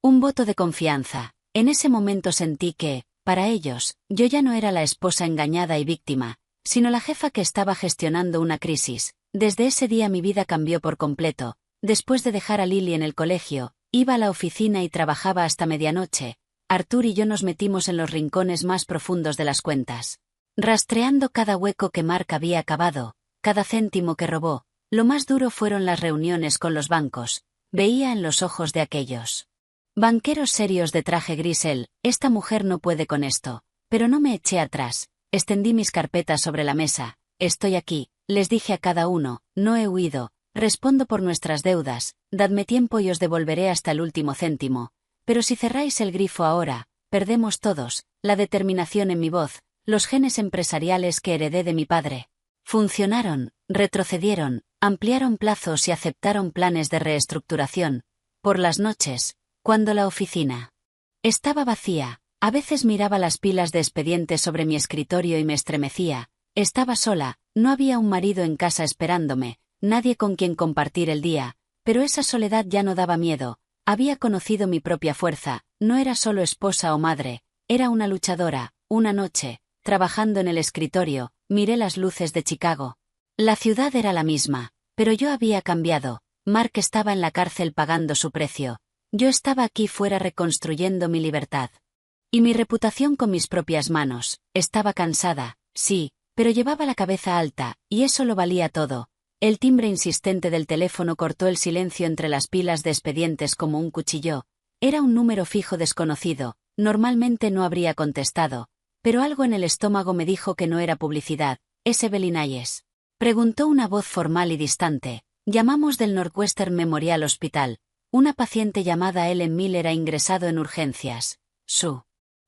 un voto de confianza. En ese momento sentí que, para ellos, yo ya no era la esposa engañada y víctima, sino la jefa que estaba gestionando una crisis. Desde ese día mi vida cambió por completo. Después de dejar a Lily en el colegio, iba a la oficina y trabajaba hasta medianoche. Arthur y yo nos metimos en los rincones más profundos de las cuentas, rastreando cada hueco que Mark había cavado, cada céntimo que robó. Lo más duro fueron las reuniones con los bancos. Veía en los ojos de aquellos banqueros serios de traje gris esta mujer no puede con esto. Pero no me eché atrás. Extendí mis carpetas sobre la mesa. Estoy aquí, les dije a cada uno, no he huido. Respondo por nuestras deudas, dadme tiempo y os devolveré hasta el último céntimo. Pero si cerráis el grifo ahora, perdemos todos. La determinación en mi voz, los genes empresariales que heredé de mi padre. Funcionaron, retrocedieron, ampliaron plazos y aceptaron planes de reestructuración. Por las noches, cuando la oficina estaba vacía, a veces miraba las pilas de expedientes sobre mi escritorio y me estremecía. Estaba sola, no había un marido en casa esperándome, nadie con quien compartir el día, pero esa soledad ya no daba miedo. Había conocido mi propia fuerza, no era solo esposa o madre, era una luchadora. Una noche, trabajando en el escritorio, miré las luces de Chicago. La ciudad era la misma, pero yo había cambiado. Mark estaba en la cárcel pagando su precio. Yo estaba aquí fuera reconstruyendo mi libertad y mi reputación con mis propias manos. Estaba cansada, sí, pero llevaba la cabeza alta, y eso lo valía todo. El timbre insistente del teléfono cortó el silencio entre las pilas de expedientes como un cuchillo. Era un número fijo desconocido. Normalmente no habría contestado, pero algo en el estómago me dijo que no era publicidad. ¿Es Evelyn Hayes?, preguntó una voz formal y distante. Llamamos del Northwestern Memorial Hospital. Una paciente llamada Ellen Miller ha ingresado en urgencias. Su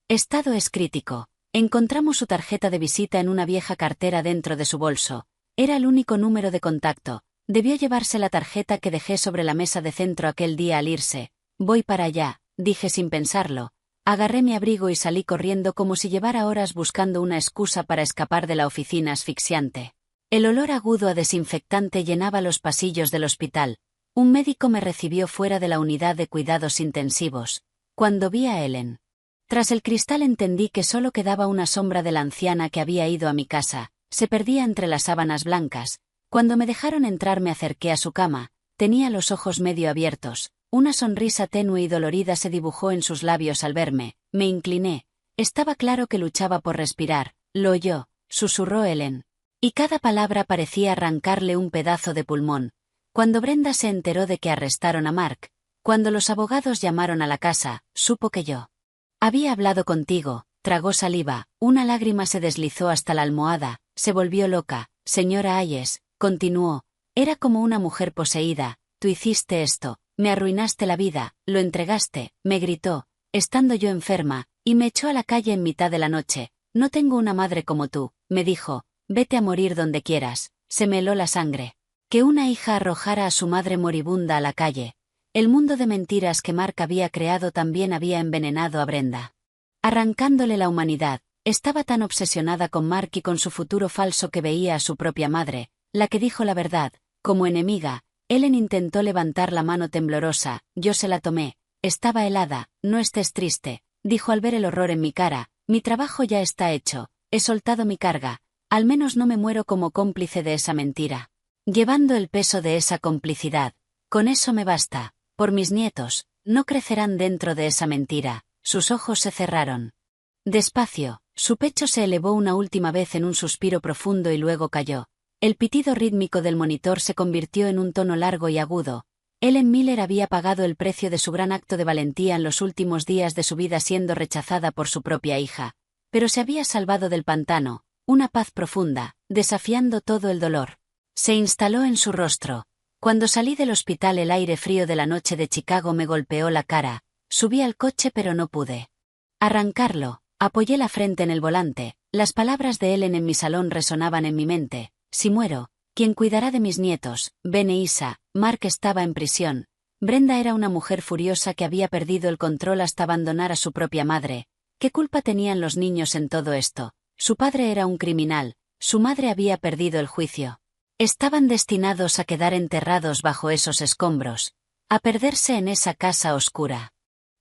estado es crítico. Encontramos su tarjeta de visita en una vieja cartera dentro de su bolso. Era el único número de contacto. Debió llevarse la tarjeta que dejé sobre la mesa de centro aquel día al irse. Voy para allá, dije sin pensarlo. Agarré mi abrigo y salí corriendo como si llevara horas buscando una excusa para escapar de la oficina asfixiante. El olor agudo a desinfectante llenaba los pasillos del hospital. Un médico me recibió fuera de la unidad de cuidados intensivos. Cuando vi a Ellen. Tras el cristal entendí que solo quedaba una sombra de la anciana que había ido a mi casa, se perdía entre las sábanas blancas. Cuando me dejaron entrar me acerqué a su cama, tenía los ojos medio abiertos, una sonrisa tenue y dolorida se dibujó en sus labios al verme, me incliné, estaba claro que luchaba por respirar, lo oyó, susurró Ellen. Y cada palabra parecía arrancarle un pedazo de pulmón. Cuando Brenda se enteró de que arrestaron a Mark, cuando los abogados llamaron a la casa, supo que yo había hablado contigo, tragó saliva, una lágrima se deslizó hasta la almohada, se volvió loca, señora Hayes, continuó, era como una mujer poseída, tú hiciste esto, me arruinaste la vida, lo entregaste, me gritó, estando yo enferma, y me echó a la calle en mitad de la noche, no tengo una madre como tú, me dijo, vete a morir donde quieras, se me heló la sangre. Que una hija arrojara a su madre moribunda a la calle. El mundo de mentiras que Mark había creado también había envenenado a Brenda. Arrancándole la humanidad, estaba tan obsesionada con Mark y con su futuro falso que veía a su propia madre, la que dijo la verdad, como enemiga. Ellen intentó levantar la mano temblorosa, yo se la tomé, estaba helada, no estés triste, dijo al ver el horror en mi cara, mi trabajo ya está hecho, he soltado mi carga, al menos no me muero como cómplice de esa mentira. Llevando el peso de esa complicidad, con eso me basta, por mis nietos, no crecerán dentro de esa mentira, sus ojos se cerraron. Despacio, su pecho se elevó una última vez en un suspiro profundo y luego cayó. El pitido rítmico del monitor se convirtió en un tono largo y agudo. Ellen Miller había pagado el precio de su gran acto de valentía en los últimos días de su vida siendo rechazada por su propia hija. Pero se había salvado del pantano, una paz profunda, desafiando todo el dolor. Se instaló en su rostro. Cuando salí del hospital el aire frío de la noche de Chicago me golpeó la cara, subí al coche pero no pude arrancarlo, apoyé la frente en el volante, las palabras de Ellen en mi salón resonaban en mi mente, si muero, ¿quién cuidará de mis nietos? Ben e Isa, Mark estaba en prisión, Brenda era una mujer furiosa que había perdido el control hasta abandonar a su propia madre, ¿qué culpa tenían los niños en todo esto? Su padre era un criminal, su madre había perdido el juicio. Estaban destinados a quedar enterrados bajo esos escombros, a perderse en esa casa oscura.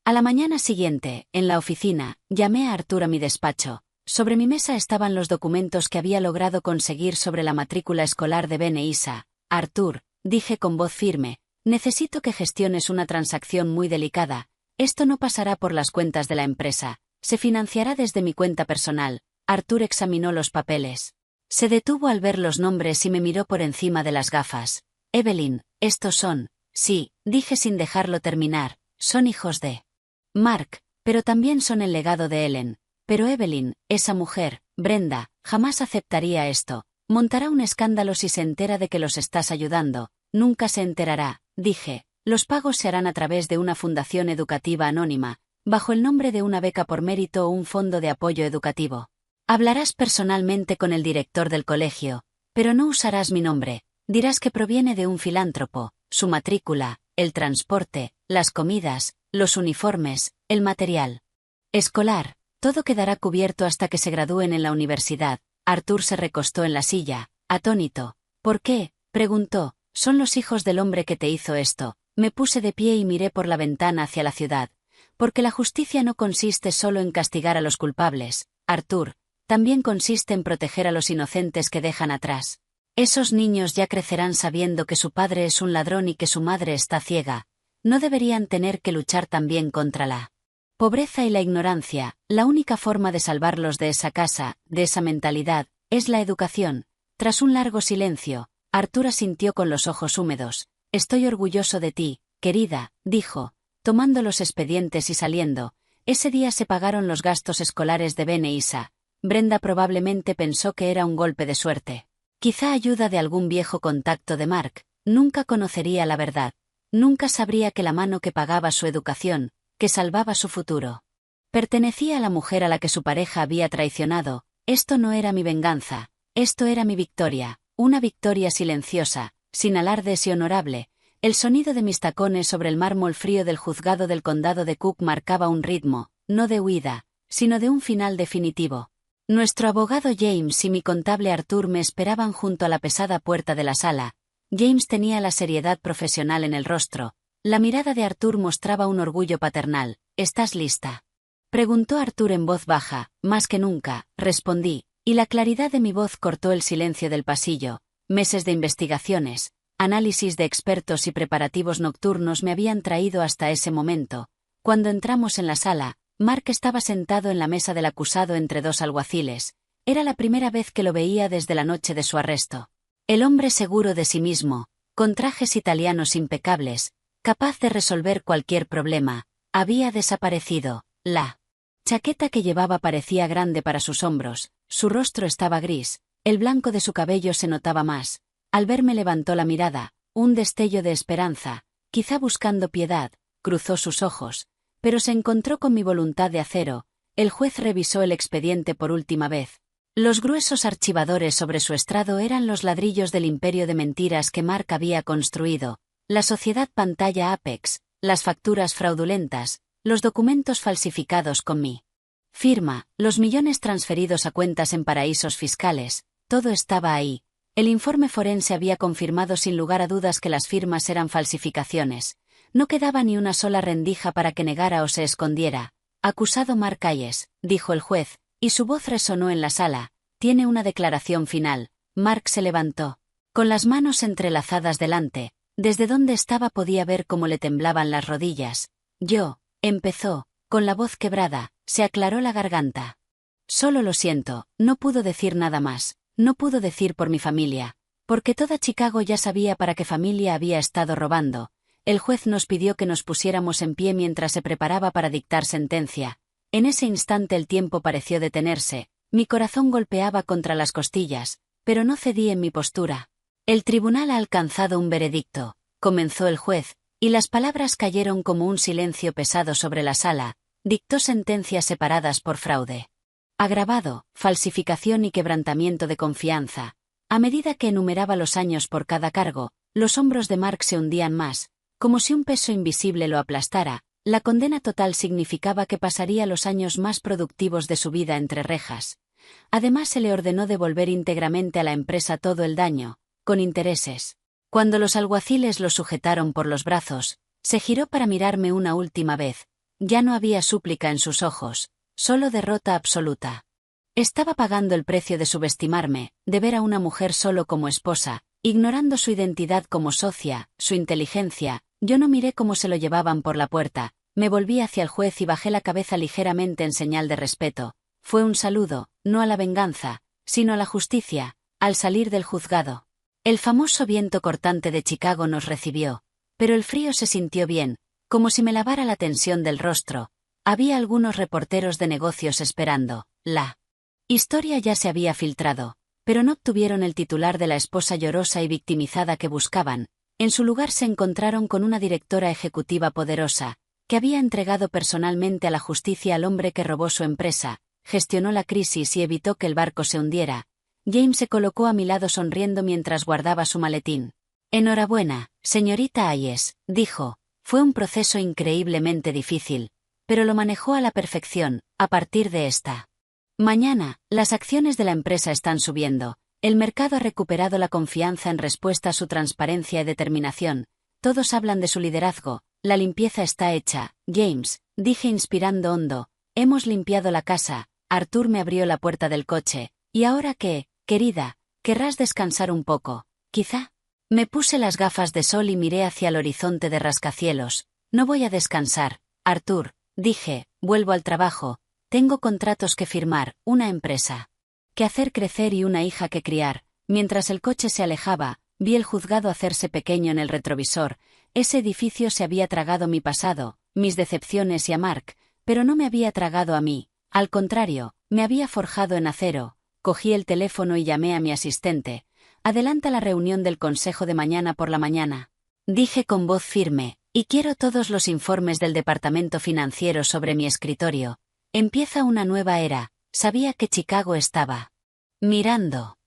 A la mañana siguiente, en la oficina, llamé a Arthur a mi despacho. Sobre mi mesa estaban los documentos que había logrado conseguir sobre la matrícula escolar de Ben e Isa. Arthur, dije con voz firme, necesito que gestiones una transacción muy delicada. Esto no pasará por las cuentas de la empresa, se financiará desde mi cuenta personal. Arthur examinó los papeles. Se detuvo al ver los nombres y me miró por encima de las gafas. Evelyn, estos son, sí, dije sin dejarlo terminar, son hijos de Mark, pero también son el legado de Ellen. Pero Evelyn, esa mujer, Brenda, jamás aceptaría esto. Montará un escándalo si se entera de que los estás ayudando. Nunca se enterará, dije. Los pagos se harán a través de una fundación educativa anónima, bajo el nombre de una beca por mérito o un fondo de apoyo educativo. Hablarás personalmente con el director del colegio, pero no usarás mi nombre. Dirás que proviene de un filántropo, su matrícula, el transporte, las comidas, los uniformes, el material escolar, todo quedará cubierto hasta que se gradúen en la universidad. Arthur se recostó en la silla, atónito. ¿Por qué?, preguntó. Son los hijos del hombre que te hizo esto. Me puse de pie y miré por la ventana hacia la ciudad. Porque la justicia no consiste solo en castigar a los culpables, Arthur. También consiste en proteger a los inocentes que dejan atrás. Esos niños ya crecerán sabiendo que su padre es un ladrón y que su madre está ciega. No deberían tener que luchar también contra la pobreza y la ignorancia. La única forma de salvarlos de esa casa, de esa mentalidad, es la educación. Tras un largo silencio, Arthur asintió con los ojos húmedos. Estoy orgulloso de ti, querida, dijo, tomando los expedientes y saliendo. Ese día se pagaron los gastos escolares de Ben e Isa. Brenda probablemente pensó que era un golpe de suerte. Quizá ayuda de algún viejo contacto de Mark. Nunca conocería la verdad. Nunca sabría que la mano que pagaba su educación, que salvaba su futuro, pertenecía a la mujer a la que su pareja había traicionado. Esto no era mi venganza. Esto era mi victoria. Una victoria silenciosa, sin alardes y honorable. El sonido de mis tacones sobre el mármol frío del juzgado del condado de Cook marcaba un ritmo, no de huida, sino de un final definitivo. Nuestro abogado James y mi contable Arthur me esperaban junto a la pesada puerta de la sala. James tenía la seriedad profesional en el rostro. La mirada de Arthur mostraba un orgullo paternal. ¿Estás lista?, preguntó Arthur en voz baja. Más que nunca, respondí, y la claridad de mi voz cortó el silencio del pasillo. Meses de investigaciones, análisis de expertos y preparativos nocturnos me habían traído hasta ese momento. Cuando entramos en la sala, Mark estaba sentado en la mesa del acusado entre dos alguaciles. Era la primera vez que lo veía desde la noche de su arresto. El hombre seguro de sí mismo, con trajes italianos impecables, capaz de resolver cualquier problema, había desaparecido. La chaqueta que llevaba parecía grande para sus hombros, su rostro estaba gris, el blanco de su cabello se notaba más. Al verme levantó la mirada, un destello de esperanza, quizá buscando piedad, cruzó sus ojos, pero se encontró con mi voluntad de acero. El juez revisó el expediente por última vez. Los gruesos archivadores sobre su estrado eran los ladrillos del imperio de mentiras que Mark había construido, la sociedad pantalla Apex, las facturas fraudulentas, los documentos falsificados con mi firma, los millones transferidos a cuentas en paraísos fiscales, todo estaba ahí. El informe forense había confirmado sin lugar a dudas que las firmas eran falsificaciones. No quedaba ni una sola rendija para que negara o se escondiera. Acusado Mark Hayes, dijo el juez, y su voz resonó en la sala. Tiene una declaración final. Mark se levantó, con las manos entrelazadas delante. Desde donde estaba podía ver cómo le temblaban las rodillas. Empezó, con la voz quebrada, se aclaró la garganta. Solo lo siento, no pudo decir nada más. No pudo decir por mi familia, porque toda Chicago ya sabía para qué familia había estado robando. El juez nos pidió que nos pusiéramos en pie mientras se preparaba para dictar sentencia. En ese instante el tiempo pareció detenerse, mi corazón golpeaba contra las costillas, pero no cedí en mi postura. El tribunal ha alcanzado un veredicto, comenzó el juez, y las palabras cayeron como un silencio pesado sobre la sala. Dictó sentencias separadas por fraude agravado, falsificación y quebrantamiento de confianza. A medida que enumeraba los años por cada cargo, los hombros de Mark se hundían más, como si un peso invisible lo aplastara. La condena total significaba que pasaría los años más productivos de su vida entre rejas. Además se le ordenó devolver íntegramente a la empresa todo el daño, con intereses. Cuando los alguaciles lo sujetaron por los brazos, se giró para mirarme una última vez. Ya no había súplica en sus ojos, solo derrota absoluta. Estaba pagando el precio de subestimarme, de ver a una mujer solo como esposa, ignorando su identidad como socia, su inteligencia. Yo no miré cómo se lo llevaban por la puerta, me volví hacia el juez y bajé la cabeza ligeramente en señal de respeto. Fue un saludo, no a la venganza, sino a la justicia. Al salir del juzgado, el famoso viento cortante de Chicago nos recibió, pero el frío se sintió bien, como si me lavara la tensión del rostro. Había algunos reporteros de negocios esperando. La historia ya se había filtrado, pero no obtuvieron el titular de la esposa llorosa y victimizada que buscaban. En su lugar se encontraron con una directora ejecutiva poderosa, que había entregado personalmente a la justicia al hombre que robó su empresa, gestionó la crisis y evitó que el barco se hundiera. James se colocó a mi lado sonriendo mientras guardaba su maletín. Enhorabuena, señorita Hayes, dijo. Fue un proceso increíblemente difícil, pero lo manejó a la perfección. A partir de esta mañana, las acciones de la empresa están subiendo. El mercado ha recuperado la confianza en respuesta a su transparencia y determinación. Todos hablan de su liderazgo. La limpieza está hecha, James, dije inspirando hondo. Hemos limpiado la casa. Arthur me abrió la puerta del coche. ¿Y ahora qué, querida? ¿Querrás descansar un poco? Quizá. Me puse las gafas de sol y miré hacia el horizonte de rascacielos. No voy a descansar, Arthur, dije, vuelvo al trabajo. Tengo contratos que firmar, una empresa que hacer crecer y una hija que criar. Mientras el coche se alejaba, vi el juzgado hacerse pequeño en el retrovisor. Ese edificio se había tragado mi pasado, mis decepciones y a Mark, pero no me había tragado a mí. Al contrario, me había forjado en acero. Cogí el teléfono y llamé a mi asistente. Adelanta la reunión del consejo de mañana por la mañana, dije con voz firme, y quiero todos los informes del departamento financiero sobre mi escritorio. Empieza una nueva era. Sabía que Chicago estaba mirando.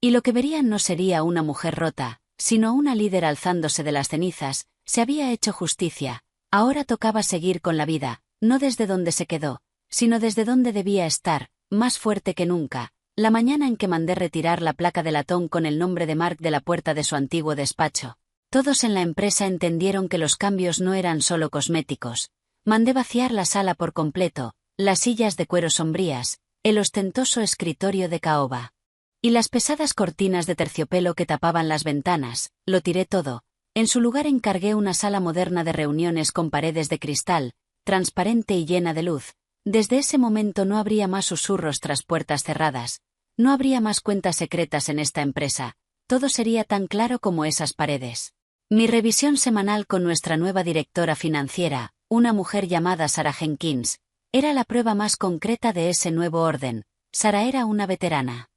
Y lo que verían no sería una mujer rota, sino una líder alzándose de las cenizas. Se había hecho justicia. Ahora tocaba seguir con la vida, no desde donde se quedó, sino desde donde debía estar, más fuerte que nunca. la mañana en que mandé retirar la placa de latón con el nombre de Mark de la puerta de su antiguo despacho. Todos en la empresa entendieron que los cambios no eran solo cosméticos. Mandé vaciar la sala por completo, las sillas de cuero sombrías, el ostentoso escritorio de caoba y las pesadas cortinas de terciopelo que tapaban las ventanas, lo tiré todo. En su lugar encargué una sala moderna de reuniones con paredes de cristal, transparente y llena de luz. Desde ese momento no habría más susurros tras puertas cerradas. No habría más cuentas secretas en esta empresa. Todo sería tan claro como esas paredes. Mi revisión semanal con nuestra nueva directora financiera, una mujer llamada Sarah Jenkins, era la prueba más concreta de ese nuevo orden. Sarah era una veterana.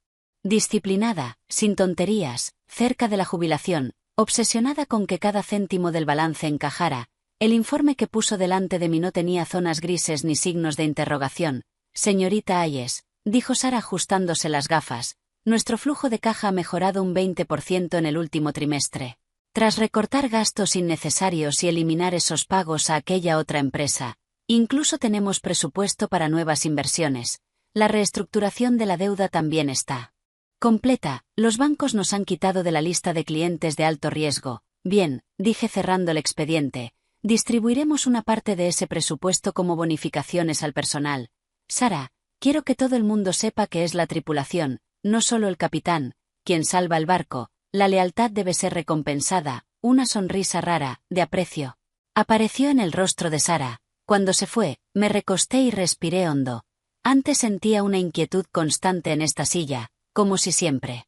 Disciplinada, sin tonterías, cerca de la jubilación, obsesionada con que cada céntimo del balance encajara. El informe que puso delante de mí no tenía zonas grises ni signos de interrogación. Señorita Ayes, dijo Sarah ajustándose las gafas, nuestro flujo de caja ha mejorado un 20% en el último trimestre. Tras recortar gastos innecesarios y eliminar esos pagos a aquella otra empresa, incluso tenemos presupuesto para nuevas inversiones. La reestructuración de la deuda también está completa. Los bancos nos han quitado de la lista de clientes de alto riesgo. Bien, dije cerrando el expediente. Distribuiremos una parte de ese presupuesto como bonificaciones al personal. Sarah, quiero que todo el mundo sepa que es la tripulación, no solo el capitán, quien salva el barco. La lealtad debe ser recompensada. Una sonrisa rara, de aprecio, apareció en el rostro de Sarah. Cuando se fue, me recosté y respiré hondo. Antes sentía una inquietud constante en esta silla, como si siempre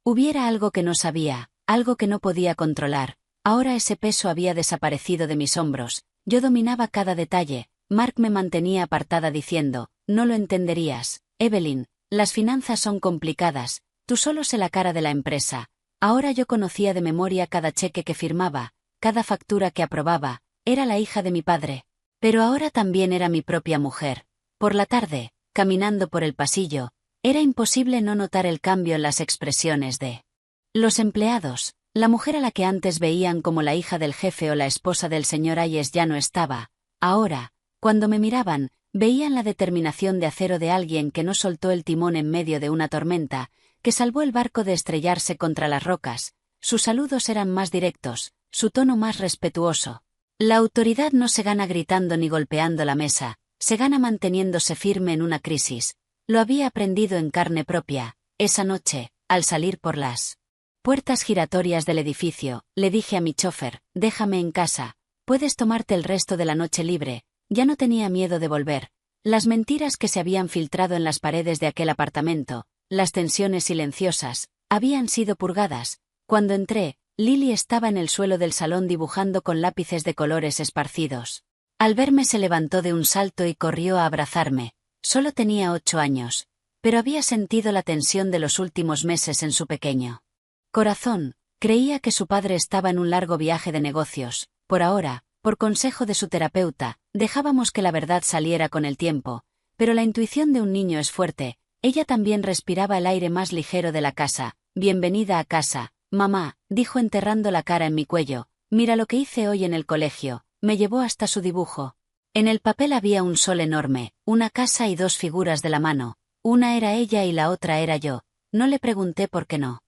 hubiera algo que no sabía, algo que no podía controlar. Ahora ese peso había desaparecido de mis hombros. Yo dominaba cada detalle. Mark me mantenía apartada diciendo, no lo entenderías, Evelyn, las finanzas son complicadas, tú solo sé la cara de la empresa. Ahora yo conocía de memoria cada cheque que firmaba, cada factura que aprobaba. Era la hija de mi padre. Pero ahora también era mi propia mujer. Por la tarde, caminando por el pasillo, era imposible no notar el cambio en las expresiones de los empleados. La mujer a la que antes veían como la hija del jefe o la esposa del señor Ayes ya no estaba. Ahora, cuando me miraban, veían la determinación de acero de alguien que no soltó el timón en medio de una tormenta, que salvó el barco de estrellarse contra las rocas. Sus saludos eran más directos, su tono más respetuoso. La autoridad no se gana gritando ni golpeando la mesa, se gana manteniéndose firme en una crisis. Lo había aprendido en carne propia. Esa noche, al salir por las puertas giratorias del edificio, le dije a mi chofer, déjame en casa, puedes tomarte el resto de la noche libre. Ya no tenía miedo de volver. Las mentiras que se habían filtrado en las paredes de aquel apartamento, las tensiones silenciosas, habían sido purgadas. Cuando entré, Lily estaba en el suelo del salón dibujando con lápices de colores esparcidos. Al verme se levantó de un salto y corrió a abrazarme. Solo tenía 8 años, pero había sentido la tensión de los últimos meses en su pequeño corazón. Creía que su padre estaba en un largo viaje de negocios. Por ahora, por consejo de su terapeuta, dejábamos que la verdad saliera con el tiempo. Pero la intuición de un niño es fuerte. Ella también respiraba el aire más ligero de la casa. Bienvenida a casa, mamá, dijo enterrando la cara en mi cuello. Mira lo que hice hoy en el colegio. Me llevó hasta su dibujo. En el papel había un sol enorme, una casa y 2 figuras de la mano. Una era ella y la otra era yo. No le pregunté por qué no.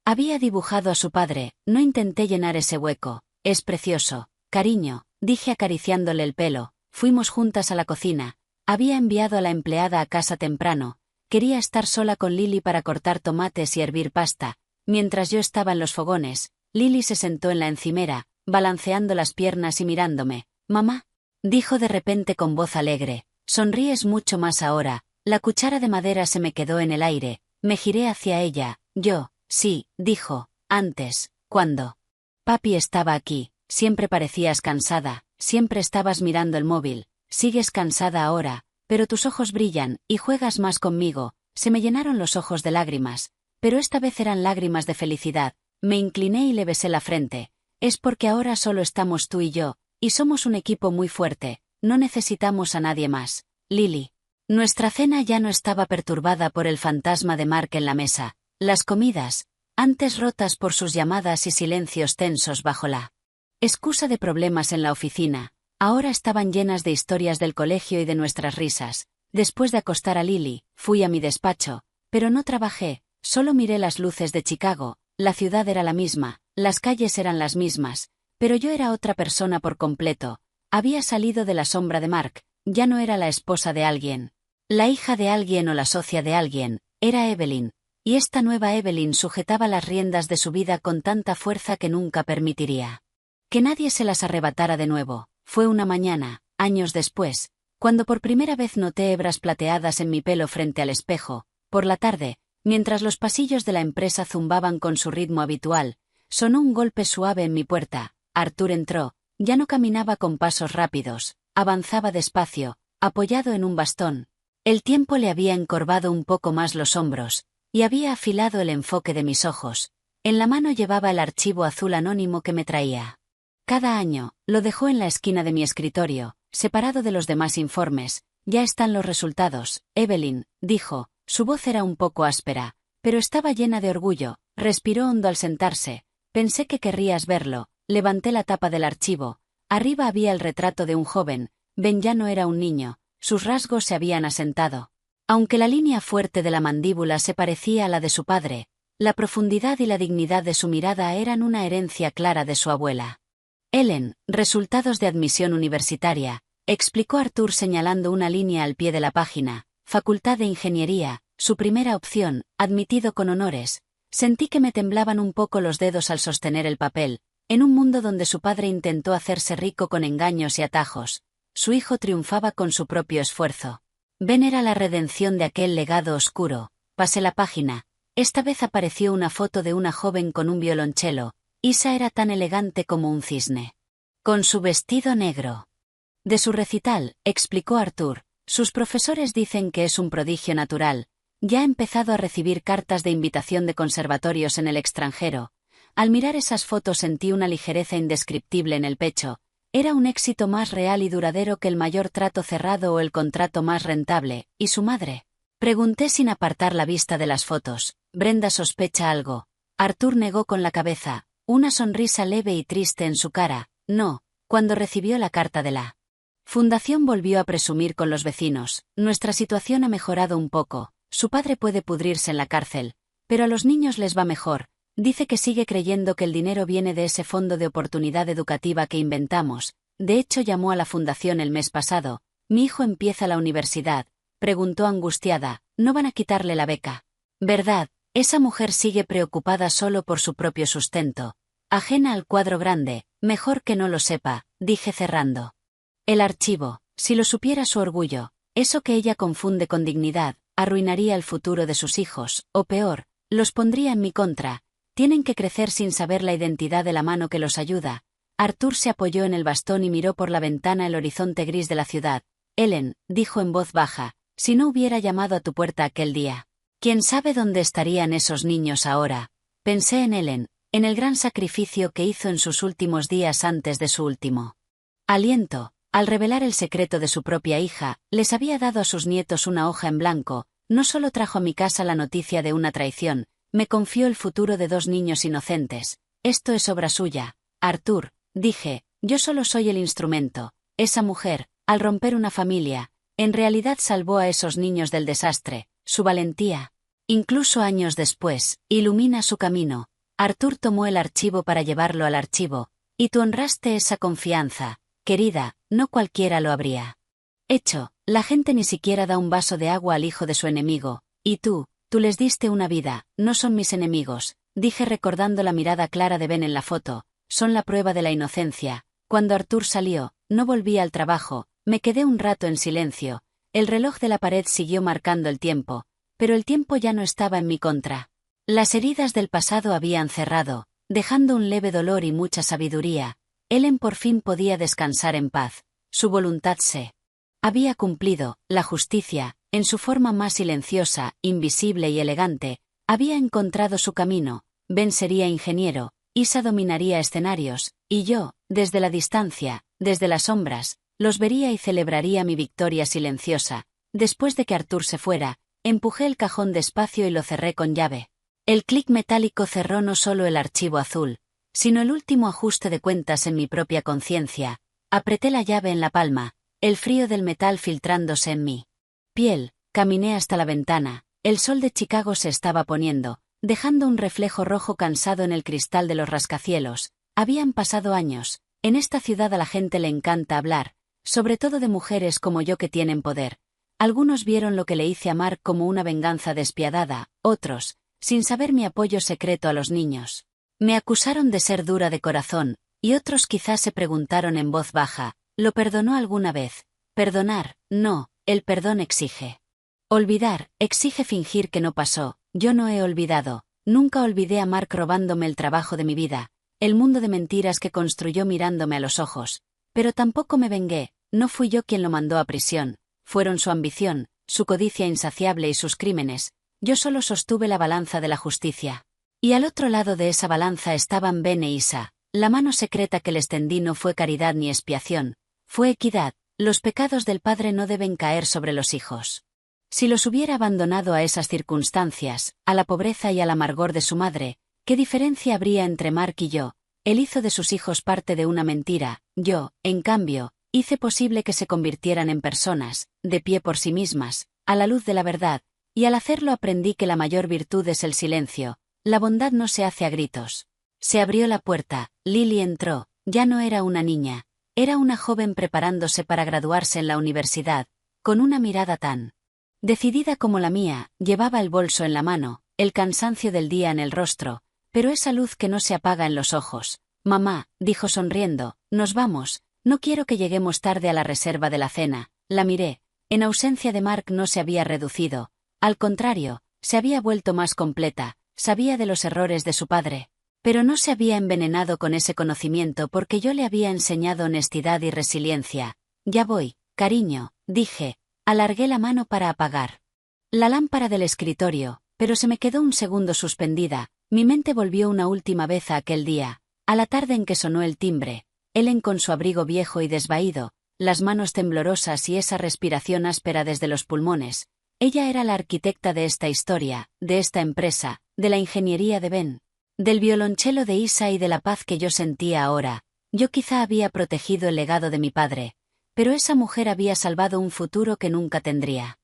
Había dibujado a su padre, no intenté llenar ese hueco. Es precioso, cariño, dije acariciándole el pelo. Fuimos juntas a la cocina. Había enviado a la empleada a casa temprano. Quería estar sola con Lily para cortar tomates y hervir pasta. Mientras yo estaba en los fogones, Lily se sentó en la encimera, balanceando las piernas y mirándome. Mamá, dijo de repente con voz alegre, sonríes mucho más ahora. La cuchara de madera se me quedó en el aire. Me giré hacia ella. Sí, dijo, antes, cuando papi estaba aquí, siempre parecías cansada, siempre estabas mirando el móvil. Sigues cansada ahora, pero tus ojos brillan, y juegas más conmigo. Se me llenaron los ojos de lágrimas, pero esta vez eran lágrimas de felicidad. Me incliné y le besé la frente. Es porque ahora solo estamos tú y yo, y somos un equipo muy fuerte, no necesitamos a nadie más. Lily. Nuestra cena ya no estaba perturbada por el fantasma de Mark en la mesa. Las comidas, antes rotas por sus llamadas y silencios tensos bajo la excusa de problemas en la oficina, ahora estaban llenas de historias del colegio y de nuestras risas. Después de acostar a Lily, fui a mi despacho, Pero no trabajé, solo miré las luces de Chicago, la ciudad era la misma, las calles eran las mismas, pero yo era otra persona por completo. Había salido de la sombra de Mark, ya no era la esposa de alguien, la hija de alguien o la socia de alguien, era Evelyn, y esta nueva Evelyn sujetaba las riendas de su vida con tanta fuerza que nunca permitiría que nadie se las arrebatara de nuevo. Fue una mañana, años después, cuando por primera vez noté hebras plateadas en mi pelo frente al espejo. Por la tarde, mientras los pasillos de la empresa zumbaban con su ritmo habitual, sonó un golpe suave en mi puerta. Arthur entró, ya no caminaba con pasos rápidos, avanzaba despacio, apoyado en un bastón. El tiempo le había encorvado un poco más los hombros, y había afilado el enfoque de mis ojos. En la mano llevaba el archivo azul anónimo que me traía cada año. Lo dejó en la esquina de mi escritorio, separado de los demás informes. Ya están los resultados, Evelyn, dijo. Su voz era un poco áspera, pero estaba llena de orgullo. Respiró hondo al sentarse. Pensé que querrías verlo. Levanté la tapa del archivo. Arriba había el retrato de un joven. Ben ya no era un niño. Sus rasgos se habían asentado. Aunque la línea fuerte de la mandíbula se parecía a la de su padre, la profundidad y la dignidad de su mirada eran una herencia clara de su abuela. Ellen, resultados de admisión universitaria, explicó Arthur señalando una línea al pie de la página. Facultad de Ingeniería, su primera opción, admitido con honores. Sentí que me temblaban un poco los dedos al sostener el papel. En un mundo donde su padre intentó hacerse rico con engaños y atajos, su hijo triunfaba con su propio esfuerzo. Ben era la redención de aquel legado oscuro. Pasé la página. Esta vez apareció una foto de una joven con un violonchelo. Isa era tan elegante como un cisne. Con su vestido negro. De su recital, explicó Arthur, sus profesores dicen que es un prodigio natural. Ya ha empezado a recibir cartas de invitación de conservatorios en el extranjero. Al mirar esas fotos sentí una ligereza indescriptible en el pecho. Era un éxito más real y duradero que el mayor trato cerrado o el contrato más rentable. ¿Y su madre? Pregunté sin apartar la vista de las fotos. Brenda sospecha algo. Arthur negó con la cabeza, una sonrisa leve y triste en su cara. No, cuando recibió la carta de la fundación volvió a presumir con los vecinos. Nuestra situación ha mejorado un poco. Su padre puede pudrirse en la cárcel, pero a los niños les va mejor. Dice que sigue creyendo que el dinero viene de ese fondo de oportunidad educativa que inventamos. De hecho, llamó a la fundación el mes pasado. Mi hijo empieza la universidad. Preguntó angustiada. No van a quitarle la beca, ¿verdad? Esa mujer sigue preocupada solo por su propio sustento. Ajena al cuadro grande. Mejor que no lo sepa, dije cerrando el archivo. Si lo supiera su orgullo, eso que ella confunde con dignidad, arruinaría el futuro de sus hijos, o peor, los pondría en mi contra. Tienen que crecer sin saber la identidad de la mano que los ayuda. Arthur se apoyó en el bastón y miró por la ventana el horizonte gris de la ciudad. Ellen, dijo en voz baja, si no hubiera llamado a tu puerta aquel día, ¿quién sabe dónde estarían esos niños ahora? Pensé en Ellen, en el gran sacrificio que hizo en sus últimos días antes de su último aliento. Al revelar el secreto de su propia hija, les había dado a sus nietos una hoja en blanco. No solo trajo a mi casa la noticia de una traición, me confió el futuro de dos niños inocentes. Esto es obra suya, Arthur, dije, yo solo soy el instrumento. Esa mujer, al romper una familia, en realidad salvó a esos niños del desastre. Su valentía, incluso años después, ilumina su camino. Arthur tomó el archivo para llevarlo al archivo. Y tú honraste esa confianza, querida, no cualquiera lo habría hecho. La gente ni siquiera da un vaso de agua al hijo de su enemigo. Y tú les diste una vida. No son mis enemigos, dije recordando la mirada clara de Ben en la foto. Son la prueba de la inocencia. Cuando Arthur salió, no volví al trabajo. Me quedé un rato en silencio. El reloj de la pared siguió marcando el tiempo, pero el tiempo ya no estaba en mi contra. Las heridas del pasado habían cerrado, dejando un leve dolor y mucha sabiduría. Ellen por fin podía descansar en paz. Su voluntad se había cumplido. La justicia, en su forma más silenciosa, invisible y elegante, había encontrado su camino. Ben sería ingeniero, Isa dominaría escenarios, y yo, desde la distancia, desde las sombras, los vería y celebraría mi victoria silenciosa. Después de que Arthur se fuera, empujé el cajón despacio y lo cerré con llave. El clic metálico cerró no solo el archivo azul, sino el último ajuste de cuentas en mi propia conciencia. Apreté la llave en la palma, el frío del metal filtrándose en mi piel. Caminé hasta la ventana. El sol de Chicago se estaba poniendo, dejando un reflejo rojo cansado en el cristal de los rascacielos. Habían pasado años. En esta ciudad a la gente le encanta hablar, sobre todo de mujeres como yo que tienen poder. Algunos vieron lo que le hice a Mark como una venganza despiadada, otros, sin saber mi apoyo secreto a los niños. Me acusaron de ser dura de corazón, y otros quizás se preguntaron en voz baja, ¿lo perdonó alguna vez? Perdonar, no, el perdón exige. Olvidar, exige fingir que no pasó. Yo no he olvidado, nunca olvidé a Mark robándome el trabajo de mi vida, el mundo de mentiras que construyó mirándome a los ojos. Pero tampoco me vengué, no fui yo quien lo mandó a prisión, fueron su ambición, su codicia insaciable y sus crímenes. Yo solo sostuve la balanza de la justicia. Y al otro lado de esa balanza estaban Ben e Isa. La mano secreta que les tendí no fue caridad ni expiación, fue equidad. Los pecados del padre no deben caer sobre los hijos. Si los hubiera abandonado a esas circunstancias, a la pobreza y al amargor de su madre, ¿qué diferencia habría entre Mark y yo? Él hizo de sus hijos parte de una mentira, yo, en cambio, hice posible que se convirtieran en personas, de pie por sí mismas, a la luz de la verdad, y al hacerlo aprendí que la mayor virtud es el silencio, la bondad no se hace a gritos. Se abrió la puerta, Lily entró, ya no era una niña, era una joven preparándose para graduarse en la universidad, con una mirada tan decidida como la mía, llevaba el bolso en la mano, el cansancio del día en el rostro, pero esa luz que no se apaga en los ojos. Mamá, dijo sonriendo, nos vamos, no quiero que lleguemos tarde a la reserva de la cena. La miré, en ausencia de Mark no se había reducido, al contrario, se había vuelto más completa, sabía de los errores de su padre, pero no se había envenenado con ese conocimiento porque yo le había enseñado honestidad y resiliencia. Ya voy, cariño, dije. Alargué la mano para apagar la lámpara del escritorio, pero se me quedó un segundo suspendida. Mi mente volvió una última vez a aquel día, a la tarde en que sonó el timbre, Ellen con su abrigo viejo y desvaído, las manos temblorosas y esa respiración áspera desde los pulmones. Ella era la arquitecta de esta historia, de esta empresa, de la ingeniería de Ben, del violonchelo de Isa y de la paz que yo sentía ahora. Yo quizá había protegido el legado de mi padre, pero esa mujer había salvado un futuro que nunca tendría.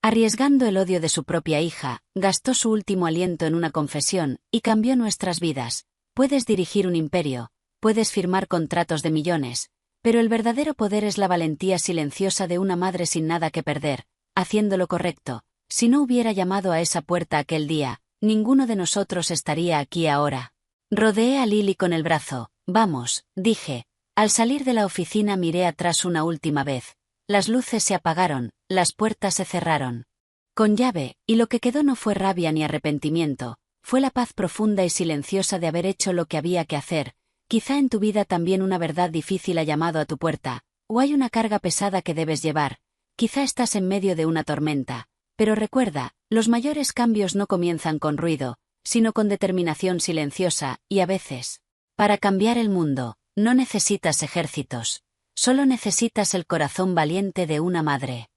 Arriesgando el odio de su propia hija, gastó su último aliento en una confesión, y cambió nuestras vidas. Puedes dirigir un imperio, puedes firmar contratos de millones, pero el verdadero poder es la valentía silenciosa de una madre sin nada que perder, haciendo lo correcto. Si no hubiera llamado a esa puerta aquel día, ninguno de nosotros estaría aquí ahora. Rodeé a Lily con el brazo. Vamos, dije. Al salir de la oficina miré atrás una última vez. Las luces se apagaron, las puertas se cerraron con llave, y lo que quedó no fue rabia ni arrepentimiento, fue la paz profunda y silenciosa de haber hecho lo que había que hacer. Quizá en tu vida también una verdad difícil ha llamado a tu puerta, o hay una carga pesada que debes llevar, quizá estás en medio de una tormenta, pero recuerda, los mayores cambios no comienzan con ruido, sino con determinación silenciosa, y a veces, para cambiar el mundo, no necesitas ejércitos, solo necesitas el corazón valiente de una madre.